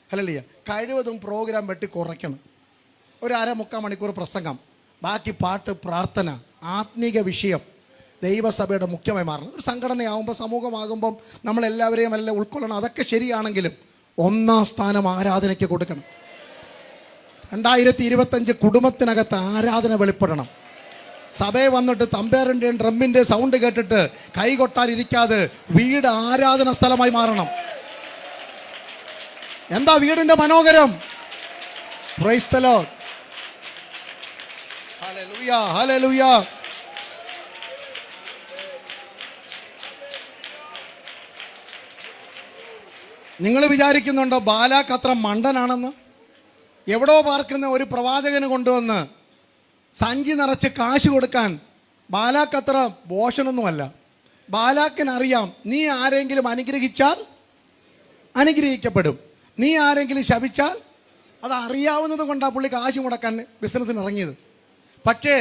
ഹല്ലേലൂയ. കഴിവതും പ്രോഗ്രാം വെട്ടി കുറയ്ക്കണം. ഒരു 1/2-3 മണിക്കൂർ പ്രസംഗം, ബാക്കി പാട്ട്, പ്രാർത്ഥന, ആത്മീക വിഷയം ദൈവസഭയുടെ മുഖ്യമായി മാറണം. ഒരു സംഘടനയാകുമ്പോൾ, സമൂഹമാകുമ്പം നമ്മളെല്ലാവരെയും എല്ലാം ഉൾക്കൊള്ളണം. അതൊക്കെ ശരിയാണെങ്കിലും 1-ാം സ്ഥാനം ആരാധനയ്ക്ക് കൊടുക്കണം. 2025 കുടുംബത്തിനകത്ത് ആരാധന വെളിപ്പെടണം. സഭയെ വന്നിട്ട് തമ്പേറിൻ്റെയും ഡ്രമ്മിൻ്റെ സൗണ്ട് കേട്ടിട്ട് കൈകൊട്ടാനിരിക്കാതെ വീട് ആരാധന സ്ഥലമായി മാറണം. എന്താ വീടിൻ്റെ മനോഹരം? Price the Lord. Hallelujah, hallelujah. നിങ്ങൾ വിചാരിക്കുന്നുണ്ടോ ബാലാക്ക് അത്ര മണ്ടനാണെന്ന്? എവിടോ പാർക്കുന്ന ഒരു പ്രവാചകന് കൊണ്ടുവന്ന് സഞ്ചി നിറച്ച് കാശ് കൊടുക്കാൻ ബാലാക്ക് അത്ര ഭോഷനൊന്നുമല്ല. ബാലാക്കിനറിയാം, നീ ആരെങ്കിലും അനുഗ്രഹിച്ചാൽ അനുഗ്രഹിക്കപ്പെടും, നീ ആരെങ്കിലും ശപിച്ചാൽ. അത് അറിയാവുന്നത് കൊണ്ടാണ് പുള്ളി കാശ് മുടക്കാൻ ബിസിനസ്സിന് ഇറങ്ങിയത്. പക്ഷേ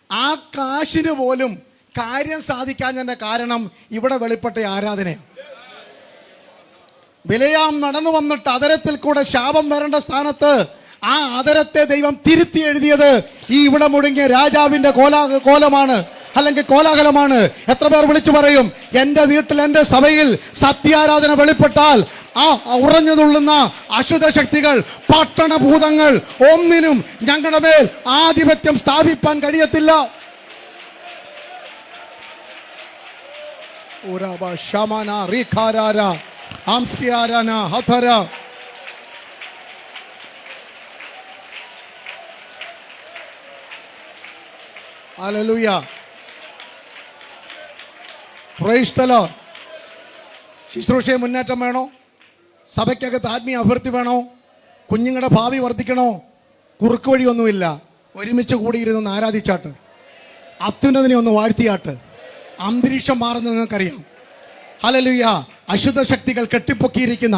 ആ കാശിന് പോലും കാര്യം സാധിക്കാഞ്ഞതിൻ്റെ കാരണം ഇവിടെ വെളിപ്പെട്ട ആരാധനയാണ്. ബിലെയാം നടന്നു വന്നിട്ട് അതരത്തിൽ കൂടെ ശാപം വരേണ്ട സ്ഥാനത്ത് ആ അതരത്തെ ദൈവം തിരുത്തി എഴുതിയത് ഈ ഇവിടെ മുടങ്ങിയ രാജാവിന്റെ കോലമാണ്, അല്ലെങ്കിൽ കോലാഹലമാണ്. എത്ര പേർ വിളിച്ചു പറയും, എൻ്റെ വീട്ടിൽ, എൻ്റെ സഭയിൽ സത്യാരാധന വെളിപ്പെട്ടാൽ ആ ഉറഞ്ഞുതുള്ളുന്ന അശുദ്ധ ശക്തികൾ, പട്ടണഭൂതങ്ങൾ ഒന്നിനും ഞങ്ങളുടെ മേൽ ആധിപത്യം സ്ഥാപിപ്പാൻ കഴിയത്തില്ല. ഹല്ലേലൂയ. Praise the Lord. ശുശ്രൂഷയെ മുന്നേറ്റം വേണോ? സഭയ്ക്കകത്ത് ആത്മീയ അഭിവൃദ്ധി വേണോ? കുഞ്ഞുങ്ങളുടെ ഭാവി വർദ്ധിക്കണോ? കുറുക്ക് വഴിയൊന്നുമില്ല. ഒരുമിച്ച് കൂടിയിരുന്നൊന്ന് ആരാധിച്ചാട്ട്, അത്യുന്നതിനെ ഒന്ന് വാഴ്ത്തിയാട്ട്. അന്തരീക്ഷം മാറുന്നത് നിങ്ങൾക്കറിയാം. ഹല്ലേലൂയ. അശുദ്ധ ശക്തികൾ കെട്ടിപ്പൊക്കിയിരിക്കുന്ന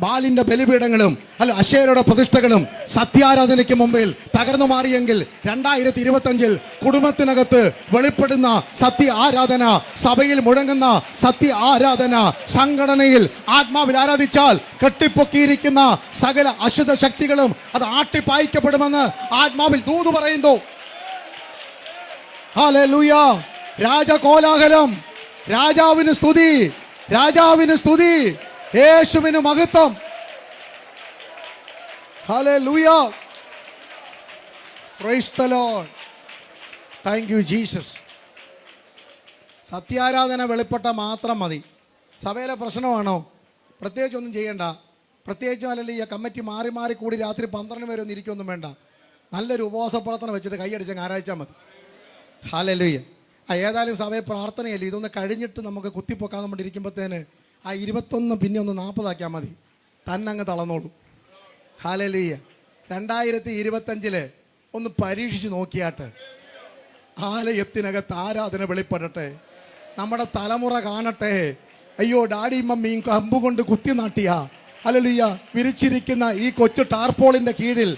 ബാലിന്റെ ബലിപീഠങ്ങളും അശേരയുടെ പ്രതിഷ്ഠകളും സത്യാരാധനയ്ക്ക് മുമ്പിൽ തകർന്നു മാറിയെങ്കിൽ 2025 കുടുംബത്തിനകത്ത് വെളിപ്പെടുന്ന സത്യ ആരാധന, സഭയിൽ മുഴങ്ങുന്ന സത്യ ആരാധന, സംഘടനയിൽ ആത്മാവിൽ ആരാധിച്ചാൽ കെട്ടിപ്പൊക്കിയിരിക്കുന്ന സകല അശുദ്ധ ശക്തികളും അത് ആട്ടിപ്പായിക്കപ്പെടുമെന്ന് ആത്മാവിൽ ദൂത് പറയുന്നു. ഹല്ലേലൂയ. രാജകോലാഹലം, രാജാവിന് സ്തുതി, രാജാവിന് സ്തുതി, യേശുവിന് മഹത്വം. Hallelujah. Praise the Lord. Thank you Jesus. സത്യാരാധന വെളിപ്പെട്ട മാത്രം മതി. സഭയിലെ പ്രശ്നമാണോ? പ്രത്യേകിച്ച് ഒന്നും ചെയ്യണ്ട. പ്രത്യേകിച്ചും അല്ലെങ്കിൽ ഈ കമ്മിറ്റി മാറി മാറി കൂടി രാത്രി 12 വരെ ഒന്നും ഇരിക്കൊന്നും വേണ്ട. നല്ലൊരു ഉപവാസ പ്രാർത്ഥന വെച്ചിട്ട് കൈയടിച്ച് ആരാധിച്ചാൽ മതി. ഹല്ലേലൂയ. ഏതായാലും സഭയെ പ്രാർത്ഥനയല്ലേ, ഇതൊന്ന് കഴിഞ്ഞിട്ട് നമുക്ക് കുത്തിപ്പൊക്കാൻ വേണ്ടിയിരിക്കുമ്പോഴത്തേന് 21 പിന്നെ ഒന്ന് 40 ആക്കിയാൽ മതി, തന്നെ അങ്ങ് തളർന്നോളും. ഹല്ലേലൂയ. 2025 ഒന്ന് പരീക്ഷിച്ച് നോക്കിയാട്ട് ആലയത്തിനകത്ത് ആരാധന വെളിപ്പെടട്ടെ. നമ്മുടെ തലമുറ കാണട്ടെ. അയ്യോ, ഡാഡിയും മമ്മിയും കമ്പ് കൊണ്ട് കുത്തി നാട്ടിയ ഹല്ലേലൂയ വിരിച്ചിരിക്കുന്ന ഈ കൊച്ചു ടാർപോളിന്റെ കീഴിൽ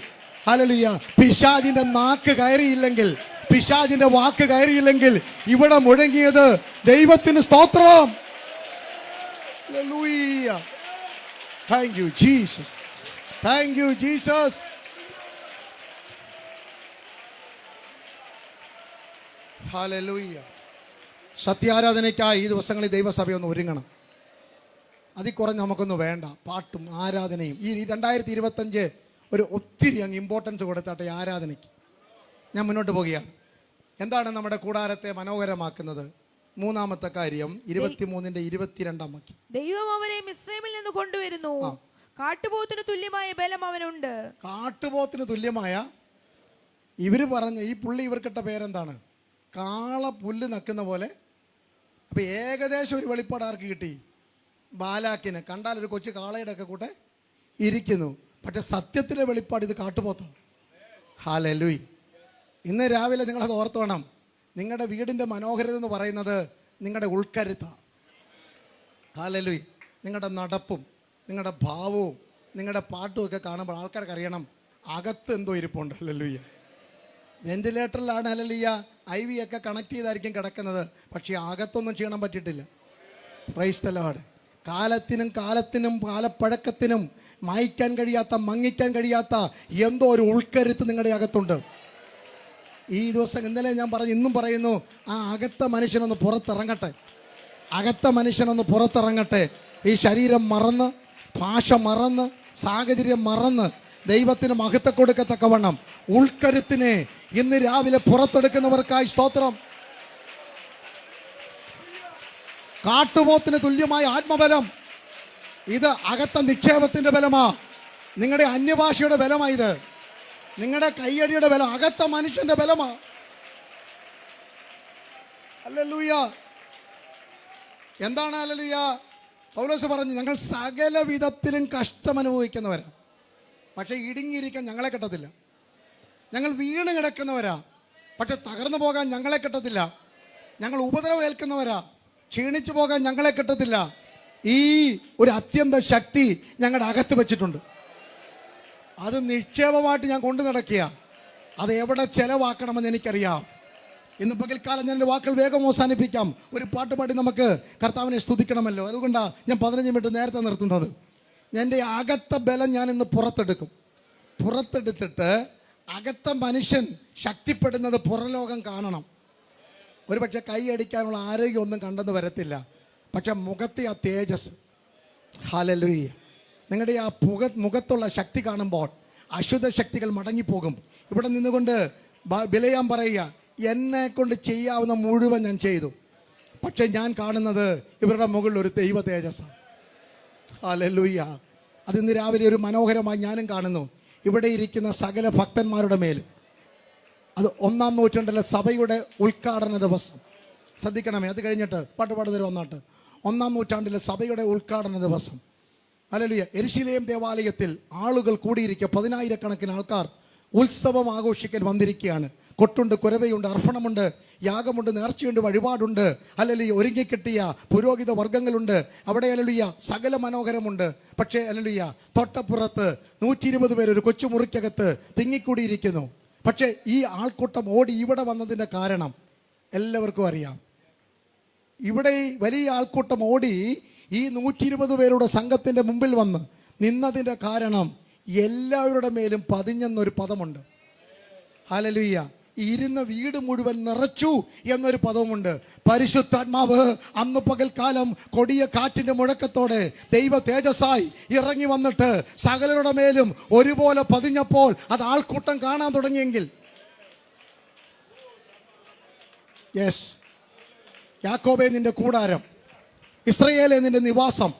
ഹല്ലേലൂയ പിശാചിന്റെ നാക്ക് കയറിയില്ലെങ്കിൽ, പിശാചിന്റെ വാക്ക് കയറിയില്ലെങ്കിൽ ഇവിടെ മുഴങ്ങിയത് ദൈവത്തിന് സ്തോത്രം. Hallelujah. Thank you Jesus. Thank you Jesus. Hallelujah. സത്യാരാധനയ്ക്കായി ഈ ദിവസങ്ങളിൽ ദൈവസഭ ഒന്ന് ഒരുങ്ങണം. അതിൽ കുറഞ്ഞ് നമുക്കൊന്ന് വേണ്ട. പാട്ടും ആരാധനയും ഈ 2025 ഒരു ഒത്തിരി അങ്ങ് ഇമ്പോർട്ടൻസ് കൊടുത്താട്ടെ ഈ ആരാധനയ്ക്ക്. ഞാൻ മുന്നോട്ട് പോകുകയാണ്. എന്താണ് നമ്മുടെ കൂടാരത്തെ മനോഹരമാക്കുന്നത്? മൂന്നാമത്തെ കാര്യം 23-ന്റെ 22 വാക്യം. ദൈവം അവരെ മിസ്രൈമിൽ നിന്ന് കൊണ്ടുവരുന്നു, കാട്ടുപോത്തിന് തുല്യമായ ബലം അവനുണ്ട്. കാട്ടുപോത്തിന് തുല്യമായ ഇവര് പറഞ്ഞ ഈ പുള്ളി ഇവർക്കിട്ട പേരെന്താണ്? കാള പുല്ല് നക്കുന്ന പോലെ. അപ്പൊ ഏകദേശം ഒരു വെളിപ്പാട് ആർക്ക് കിട്ടി? ബാലാക്കിന്. കണ്ടാൽ ഒരു കൊച്ചു കാളയുടെ ഒക്കെ കൂടെ ഇരിക്കുന്നു. പക്ഷെ സത്യത്തിലെ വെളിപ്പാട് ഇത് കാട്ടുപോത്താണ്. ഹല്ലേലൂയ. ഇന്ന് രാവിലെ നിങ്ങളത് ഓർത്ത് വേണം. നിങ്ങളുടെ വീടിൻ്റെ മനോഹരത എന്ന് പറയുന്നത് നിങ്ങളുടെ ഉൾക്കരുത്താണ്. ഹല്ലേലൂയ. നിങ്ങളുടെ നടപ്പും നിങ്ങളുടെ ഭാവവും നിങ്ങളുടെ പാട്ടും ഒക്കെ കാണുമ്പോൾ ആൾക്കാർക്ക് അറിയണം അകത്ത് എന്തോ ഇരിപ്പുണ്ട്. ഹല്ലേലൂയ. വെന്റിലേറ്ററിലാണ് ഹല്ലേലൂയ IV ഒക്കെ കണക്ട് ചെയ്തായിരിക്കും കിടക്കുന്നത്, പക്ഷേ അകത്തൊന്നും ചെയ്യണം പറ്റിയിട്ടില്ല. Praise the Lord. കാലത്തിനും കാലപ്പഴക്കത്തിനും മായ്ക്കാൻ കഴിയാത്ത, മങ്ങിക്കാൻ കഴിയാത്ത എന്തോ ഒരു ഉൾക്കരുത്ത് നിങ്ങളുടെ അകത്തുണ്ട്. ഈ ദിവസം ഇന്നലെ ഞാൻ പറഞ്ഞു, ഇന്നും പറയുന്നു, ആ അകത്ത മനുഷ്യനൊന്ന് പുറത്തിറങ്ങട്ടെ. അകത്ത മനുഷ്യനൊന്ന് പുറത്തിറങ്ങട്ടെ. ഈ ശരീരം മറന്ന്, ഭാഷ മറന്ന്, സാഹചര്യം മറന്ന് ദൈവത്തിന് മഹത്വം കൊടുക്കത്തക്കവണ്ണം ഉൾക്കരുത്തിനെ ഇന്ന് രാവിലെ പുറത്തെടുക്കുന്നവർക്കായി സ്തോത്രം. കാട്ടുപോത്തിന് തുല്യമായ ആത്മബലം. ഇത് അകത്ത നിക്ഷേപത്തിന്റെ ബലമാ. നിങ്ങളുടെ അന്യഭാഷയുടെ ബലമാ. ഇത് നിങ്ങളുടെ കയ്യടിയുടെ ബലം. അകത്ത മനുഷ്യന്റെ ബലമാ. ഹല്ലേലൂയ. എന്താണ് ഹല്ലേലൂയ? പൗലോസ് പറഞ്ഞു, ഞങ്ങൾ സകല വിധത്തിലും കഷ്ടം അനുഭവിക്കുന്നവരാ, പക്ഷെ ഇടുങ്ങിയിരിക്കാൻ ഞങ്ങളെ കിട്ടത്തില്ല. ഞങ്ങൾ വീണ് കിടക്കുന്നവരാ, പക്ഷെ തകർന്നു പോകാൻ ഞങ്ങളെ കിട്ടത്തില്ല. ഞങ്ങൾ ഉപദ്രവം ഏൽക്കുന്നവരാ, ക്ഷീണിച്ചു പോകാൻ ഞങ്ങളെ കിട്ടത്തില്ല. ഈ ഒരു അത്യന്ത ശക്തി ഞങ്ങളുടെ അകത്ത് വെച്ചിട്ടുണ്ട്. അത് നിക്ഷേപമായിട്ട് ഞാൻ കൊണ്ടു നടക്കുക. അത് എവിടെ ചെലവാക്കണമെന്ന് എനിക്കറിയാം. ഇന്ന് പകൽക്കാലം ഞാൻ എൻ്റെ വാക്കുകൾ വേഗം അവസാനിപ്പിക്കാം. ഒരു പാട്ട് പാടി നമുക്ക് കർത്താവിനെ സ്തുതിക്കണമല്ലോ. അതുകൊണ്ടാണ് ഞാൻ 15 മിനിറ്റ് നേരത്തെ നിർത്തുന്നത്. എൻ്റെ അകത്ത ബലം ഞാൻ ഇന്ന് പുറത്തെടുക്കും. പുറത്തെടുത്തിട്ട് അകത്ത മനുഷ്യൻ ശക്തിപ്പെടുന്നത് പുറലോകം കാണണം. ഒരു പക്ഷേ കൈയടിക്കാനുള്ള ആരോഗ്യം ഒന്നും കണ്ടെന്ന് വരത്തില്ല, പക്ഷെ മുഖത്തെ ആ തേജസ്, ഹല്ലേലൂയ, നിങ്ങളുടെ ആ മുഖത്തുള്ള ശക്തി കാണുമ്പോൾ അശുദ്ധ ശക്തികൾ മടങ്ങിപ്പോകും. ഇവിടെ നിന്നുകൊണ്ട് ബിലയാം പറയുക, എന്നെ കൊണ്ട് ചെയ്യാവുന്ന മുഴുവൻ ഞാൻ ചെയ്തു, പക്ഷെ ഞാൻ കാണുന്നത് ഇവരുടെ മുകളിൽ ഒരു ദൈവ തേജസ്സാണ്. ഹല്ലേലൂയ. അത് ഇന്ന് രാവിലെ ഒരു മനോഹരമായി ഞാനും കാണുന്നു. ഇവിടെ ഇരിക്കുന്ന സകല ഭക്തന്മാരുടെ മേലും അത് 1-ാം നൂറ്റാണ്ടിലെ സഭയുടെ ഉദ്ഘാടന ദിവസം ശ്രദ്ധിക്കണമേ. അത് കഴിഞ്ഞിട്ട് പാട്ടുപാടുതൽ വന്നാട്ട് 1-ാം നൂറ്റാണ്ടിലെ സഭയുടെ ഉദ്ഘാടന ദിവസം ഹല്ലേലൂയ യെരുശലേം ദേവാലയത്തിൽ ആളുകൾ കൂടിയിരിക്കുക, 10,000-കണക്കിന് ആൾക്കാർ ഉത്സവം ആഘോഷിക്കാൻ വന്നിരിക്കുകയാണ്. കൊട്ടുണ്ട്, കുരവയുണ്ട്, അർപ്പണമുണ്ട്, യാഗമുണ്ട്, നേർച്ചയുണ്ട്, വഴിപാടുണ്ട്. ഹല്ലേലൂയ ഒരുങ്ങിക്കെട്ടിയ പുരോഹിത വർഗ്ഗങ്ങളുണ്ട് അവിടെ. ഹല്ലേലൂയ സകല മനോഹരമുണ്ട്. പക്ഷേ ഹല്ലേലൂയ തൊട്ടപ്പുറത്ത് 120 പേര് ഒരു കൊച്ചു മുറിക്കകത്ത് തിങ്ങിക്കൂടിയിരിക്കുന്നു. പക്ഷേ ഈ ആൾക്കൂട്ടം ഓടി ഇവിടെ വന്നതിൻ്റെ കാരണം എല്ലാവർക്കും അറിയാം. ഇവിടെ വലിയ ആൾക്കൂട്ടം ഓടി ഈ 120 പേരുടെ സംഘത്തിൻ്റെ മുമ്പിൽ വന്ന് നിന്നതിൻ്റെ കാരണം എല്ലാവരുടെ മേലും പതിഞ്ഞെന്നൊരു പദമുണ്ട്. ഹല്ലേലൂയ. ഇരുന്ന വീട് മുഴുവൻ നിറച്ചു എന്നൊരു പദവുമുണ്ട്. പരിശുദ്ധാത്മാവ് അന്ന് പകൽക്കാലം കൊടിയ കാറ്റിന്റെ മുഴക്കത്തോടെ ദൈവ തേജസ്സായി ഇറങ്ങി വന്നിട്ട് സകലരുടെ മേലും ഒരുപോലെ പതിഞ്ഞപ്പോൾ അത് ആൾക്കൂട്ടം കാണാൻ തുടങ്ങിയെങ്കിൽ, യെസ്, യാക്കോബേ നിന്റെ കൂടാരം, ഇസ്രയേലേ നിന്റെ നിവാസം.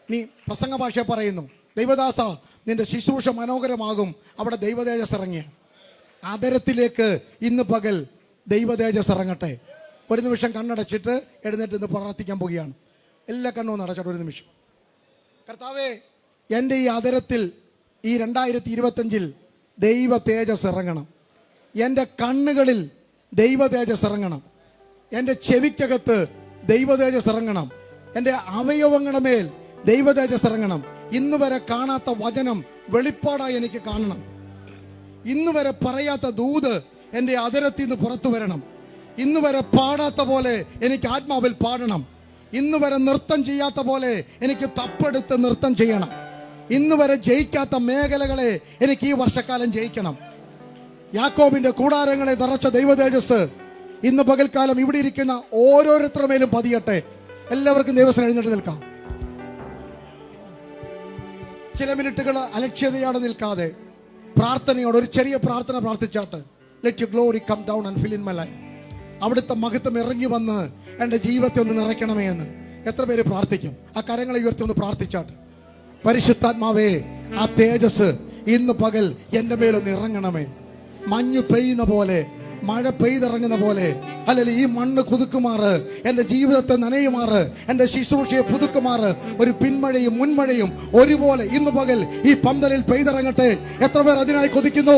നീ പ്രസംഗ ഭാഷ പറയുന്നു, ദൈവദാസ നിന്റെ ശുശ്രൂഷ മനോഹരമാകും. അവിടെ ദൈവതേജസ് ഇറങ്ങിയ ആദരത്തിലേക്ക് ഇന്ന് പകൽ ദൈവതേജസ് ഇറങ്ങട്ടെ. ഒരു നിമിഷം കണ്ണടച്ചിട്ട് എഴുന്നേറ്റ് ഇന്ന് പ്രാർത്ഥിക്കാൻ പോവുകയാണ്. എല്ലാ കണ്ണും നടച്ചോട്ടെ ഒരു നിമിഷം. കർത്താവേ, എൻ്റെ ഈ ആദരത്തിൽ ഈ 2025 ദൈവ തേജസ് ഇറങ്ങണം. എൻ്റെ കണ്ണുകളിൽ ദൈവ തേജസ് ഇറങ്ങണം. എൻ്റെ ചെവിക്കകത്ത് ദൈവ തേജസ് ഇറങ്ങണം. എൻ്റെ അവയവങ്ങളുടെ മേൽ ദൈവ തേജസ് ഇറങ്ങണം. ഇന്ന് വരെ കാണാത്ത വചനം വെളിപ്പാടായി എനിക്ക് കാണണം. ഇന്ന് വരെ പറയാത്ത ദൂത് എൻ്റെ ആദരത്തിൽ നിന്ന് പുറത്തു വരണം. ഇന്ന് വരെ പാടാത്ത പോലെ എനിക്ക് ആത്മാവിൽ പാടണം. ഇന്ന് വരെ നൃത്തം ചെയ്യാത്ത പോലെ എനിക്ക് തപ്പെടുത്ത് നൃത്തം ചെയ്യണം. ഇന്ന് വരെ ജയിക്കാത്ത മേഖലകളെ എനിക്ക് ഈ വർഷക്കാലം ജയിക്കണം. യാക്കോബിന്റെ കൂടാരങ്ങളെ നിറച്ച ദൈവ തേജസ് ഇന്ന് പകൽക്കാലം ഇവിടെ ഇരിക്കുന്ന ഓരോരുത്തരുടെ മേലും പതിയട്ടെ. എല്ലാവർക്കും ദൈവത്തിന് എഴുന്നേറ്റ് നിൽക്കാം. ചില മിനിറ്റുകൾ അലക്ഷ്യതയോടെ നിൽക്കാതെ പ്രാർത്ഥനയോടെ ഒരു ചെറിയ പ്രാർത്ഥന പ്രാർത്ഥിച്ചാട്ട്. Let you glory come down and fill in my life. അവിടുത്തെ മഹത്വം ഇറങ്ങി വന്ന് എൻ്റെ ജീവിതത്തെ ഒന്ന് നിറയ്ക്കണമേ എന്ന് എത്ര പേര് പ്രാർത്ഥിക്കും? ആ കരങ്ങളെ ഉയർത്തി ഒന്ന് പ്രാർത്ഥിച്ചാട്ട്. പരിശുദ്ധാത്മാവേ, ആ തേജസ് ഇന്ന് പകൽ എൻ്റെ മേലൊന്ന് ഇറങ്ങണമേ. മഞ്ഞ് പെയ്യുന്ന പോലെ, മഴ പെയ്തിറങ്ങുന്ന പോലെ, അല്ലെങ്കിൽ ഈ മണ്ണ് കുതുക്കുമാറ്, എൻ്റെ ജീവിതത്തെ നനയുമാറ്, എൻ്റെ ശുശ്രൂഷയെ പുതുക്കുമാറ് ഒരു പിന്മഴയും മുൻമഴയും ഒരുപോലെ ഇന്ന് പകൽ ഈ പന്തലിൽ പെയ്തിറങ്ങട്ടെ. എത്ര പേർ അതിനായി കൊതിക്കുന്നു?